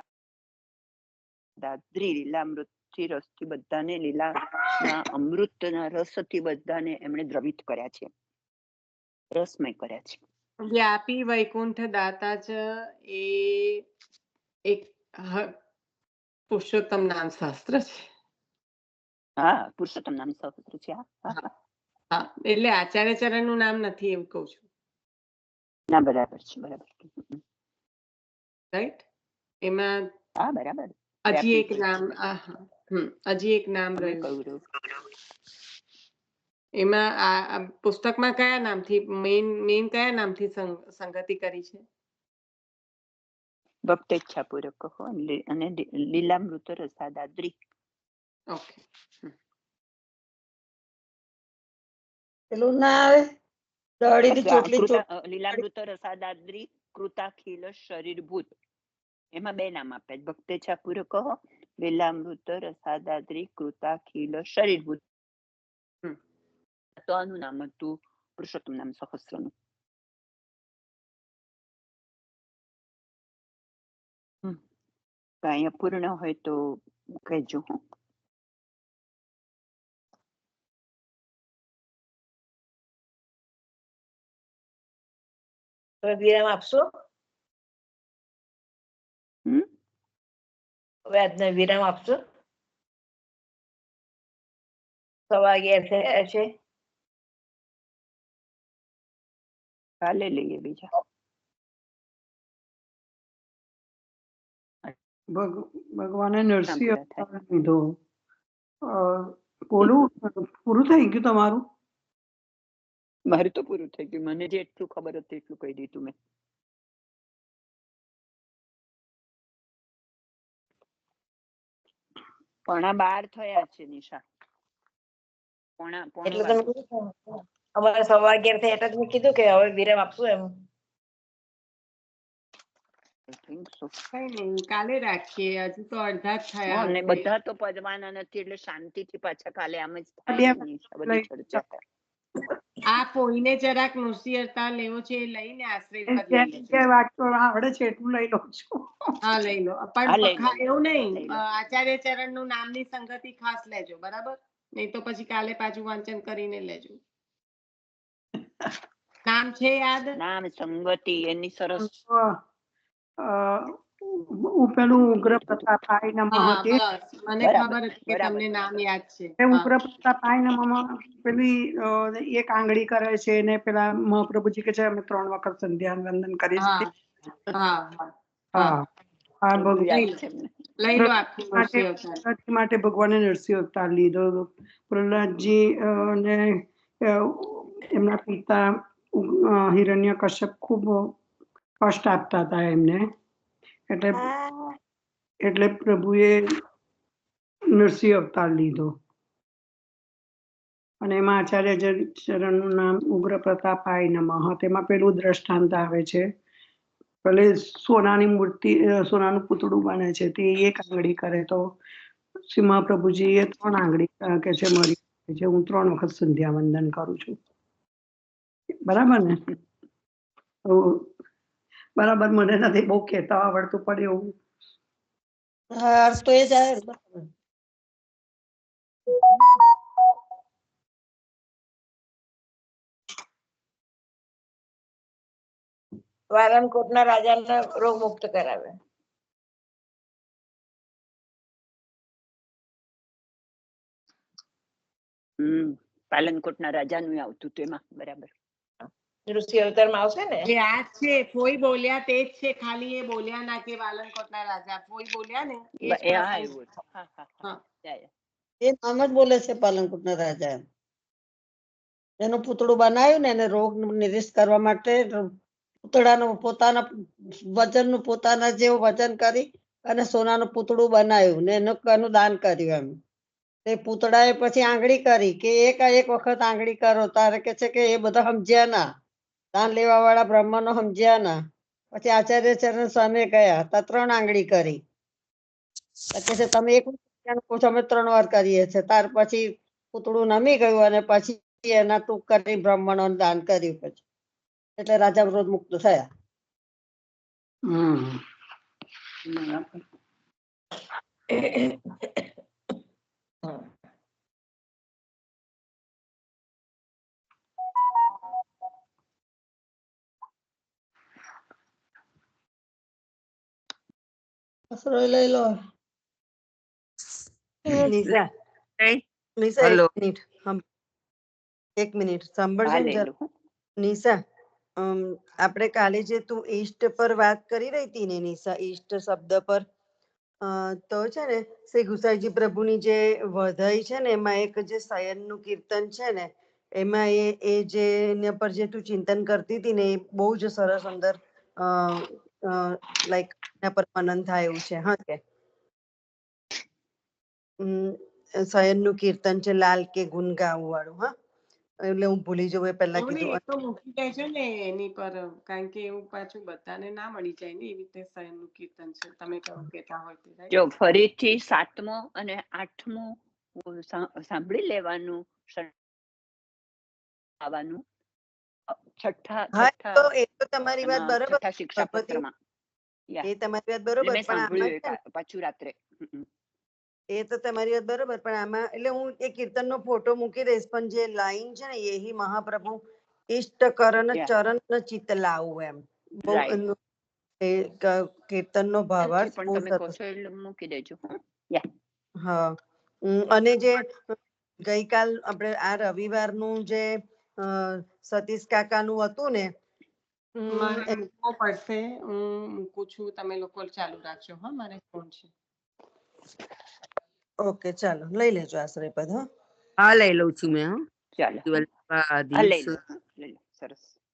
દાત્રી. લીલામૃતથી રસથી બધાને, લીલાના અમૃતના રસથી બધાને એમણે દ્રવિત કર્યા છે, રસમય કર્યા છે. વ્યાપી વૈકુંઠ દાતા જ એ એક પુરુષોત્તમ નામ શાસ્ત્ર છે. હા, પુરુષોત્તમ નામ શાસ્ત્ર છે. હા, એટલે આચાર્ય ચરણ નું નામ નથી એવું કઉ છું. ના, બરાબર છે, બરાબર. રાઈટ. એમાં હા, બરાબર. હજી એક નામ, હજી એક નામ રહ્યું. એમાં આ પુસ્તકમાં કયા નામથી મેઇન કયા નામથી સંગતિ કરી છે? ભક્તેચ્છા પૂરક કહો અને લીલામૃત રસાદાદ્રી. ઓકે. પેલું ના આવે દળીની ચોટલી લીલામૃત રસાદાદ્રી કૃતાખિલ શરીરભૂત. એમાં બે નામ આપે, ભક્તેચ્છા પૂરક કહો, લીલામૃત રસાદાદ્રી કૃતાખિલ શરીરભૂત. તો આનું નામ હતું પુરુષોત્તમ નામ સહસ્રનું. કાંઈ અપૂર્ણ હોય તો કહેજો. હો. હવે વિરામ આપશો? હવે આજનો વિરામ આપશો? 11:15 થયા છે. કાલે લઈએ બીજા. ભગવાને નરસિંહ અવતાર લીધો. બોલું પૂરું થઈ ગયું તમારું? મારું તો પૂરું થઈ ગયું. મને જે એટલું ખબર હતી એટલું કહી દીધું મેં. પોણા 12 થયા છે નિશા. પોણા એટલે તમે અમારે 11:15 થયા એટલે તમે કીધું કે હવે વિરામ આપશું એમ. કઈ નહીં, કાલે રાખીએ. હજુ તો અડધા જ થયા અને હશે. બધા તો પદવાના નથી એટલે શાંતિથી પાછા કાલે આમ જ થાય નિશા, બધી ચર્ચા થાય. આ કોઈને જરાક નૃસિંહ અવતાર લેવો છે એ લઈને આશ્રય વખત લઈ લેજો. જે વાંચતો આવડે છે એટલું લઈ લઉં છું. હા લઈ લો. હા, પણ લઈ લો, એવું નહીં, લઈ લો. આચાર્ય ચરણ નું નામની સંગતિ ખાસ લેજો, બરાબર? નહીં તો પછી કાલે પાછું વાંચન કરીને લેજો. નામ છે યાદ? નામ સંગતિ એની સરસ. પેલું ઉગ્ર પ્રતાપાય નમઃ તે મને ખબર હતી કે તમને નામ યાદ છે. ઉગ્ર પ્રતાપાય નમઃ પેલી એક આંગળી કરે છે ને પેલા મહાપ્રભુજી કે છે અમે 3 વખત સંધ્યા વંદન કરીએ છીએ. માટે ભગવાને નરસિંહ અવતાર લીધો. પ્રહલાદજી ને એમના પિતા હિરણ્યકશ્યપ ખૂબ કષ્ટ આપતા હતા એમને, એટલે પ્રભુએ નરસિંહ અવતાર લીધો. અને એમાં આચાર્ય ચરણનું નામ ઉગ્ર પ્રતાપાય નમઃ. તેમાં પેલું દ્રષ્ટાંત આવે છે. ભલે સોનાની મૂર્તિ, સોનાનું પૂતળું બને છે તે એક આંગળી કરે તો શ્રી મહાપ્રભુજી એ 3 આંગળી કે છે મારી છે, હું 3 વખત સંધ્યા વંદન કરું છું. બરાબર ને? બરાબર મને નથી બહુ કહેતા આવડતું પણ એવું અર્થ તો એ જ આવે. વાલનકોટના રાજાને રોગ મુક્ત કરાવે. પાલનકોટના રાજાનું આવતું તેમાં, બરાબર. નૃસિંહ અવતારમાં આવશે ને? યાદ છે, ફોઈ બોલ્યા તે જ છે, ખાલી એ બોલ્યા ના કે વાલનકોટના રાજા. ફોઈ બોલ્યા ને એ જ પ્રસંગ. એ નામ જ બોલે છે પાલનકોટના રાજા. એનું પૂતળું બનાવ્યું ને એને રોગ નિર્દેશ કરવા માટે પૂતળાનું પોતાના વજનનું પોતાના જેવું વજન કરી અને સોનાનું પૂતળું બનાવ્યું ને એનું દાન કર્યું. એમ તે પૂતળાએ પછી આંગળી કરી કે એક વખત આંગળી કરો. તારે કે છે કે એ બધા સમજ્યા ના, દાન લેવા વાળા બ્રાહ્મણો સમજ્યા ના. પછી આચાર્ય ચરણ સામે ગયા, 3 આંગળી કરી. કે છે તમે એક અમે 3 વાર કરીએ છીએ. ત્યાર પછી પૂતળું નમી ગયું અને પછી એના ટૂંક કરી બ્રાહ્મણોને દાન કર્યું. પછી એટલે રાજા રોગ મુક્ત થયા. લઈ લો. નિશા, એક મિનિટ સાંભળજો ને જરા. નિશા, આપણે કાલે જે તું ઈષ્ટ પર વાત કરી રહી હતી ને નિશા, ઈષ્ટ શબ્દ પર, તો છે ને શ્રી ગુસાઈજી પ્રભુની જે વધાઈ છે ને એમાં એક જે શયનનું કીર્તન છે ને એમાં એ જે એના પર જે તું ચિંતન કરતી હતી ને એ બહુ જ સરસ અંદર લાઈક એના પર મનન થાય એવું છે. હા કે શયનનું કીર્તન છે લાલ કે ગુણ ગાવું વાળું. હા, એટલે હું ભૂલી જવું એ પહેલા કીધું. તો મૂકી દેજો ને એની પર, કારણ કે એવું પાછું બધાને ના મળી જાય ને એવી રીતે શયનનું કીર્તન છે. તમે કહેતા હોય તો જો ફરીથી 7મો અને 8મો સાંભળી લેવાનું. આવવાનું છઠ્ઠા તો એ તો તમારી વાત બરાબર. શિક્ષાપત્રમાં યા એ તમારી વાત એટલે બરોબર, મેં પણ આમાં સાંભળ્યું છે ને, પાછું રાત્રે. એ તો તમારી વાત બરોબર, પણ આમાં એટલે હું એ કીર્તનનો ફોટો મૂકી દઈશ, પણ જે લાઈન છે ને, એહી મહાપ્રભુ ઇષ્ટ કરણ યા ચરણ ચિત્ત લાવું, એમ બહુ રાઈટ. કીર્તનનો ઠીક છે, ભાવાર્થ પણ બહુ તમે કહો સરસ. છો એટલે મૂકી દેજો. યા હા. અને જે ગઈકાલ આપણે આ રવિવારનું જે સતીશ કાકાનું હતું ને, મારે મૂકવો પડશે, હું મૂકું છું, તમે લોકો ચાલુ રાખજો. હા, મારે ફોન છે. ઓકે, ચાલો લઈ લેજો આશ્રય પદ. હા, હા લઈ લઉં છું મેં. ચાલો. હા હા લઈ લો.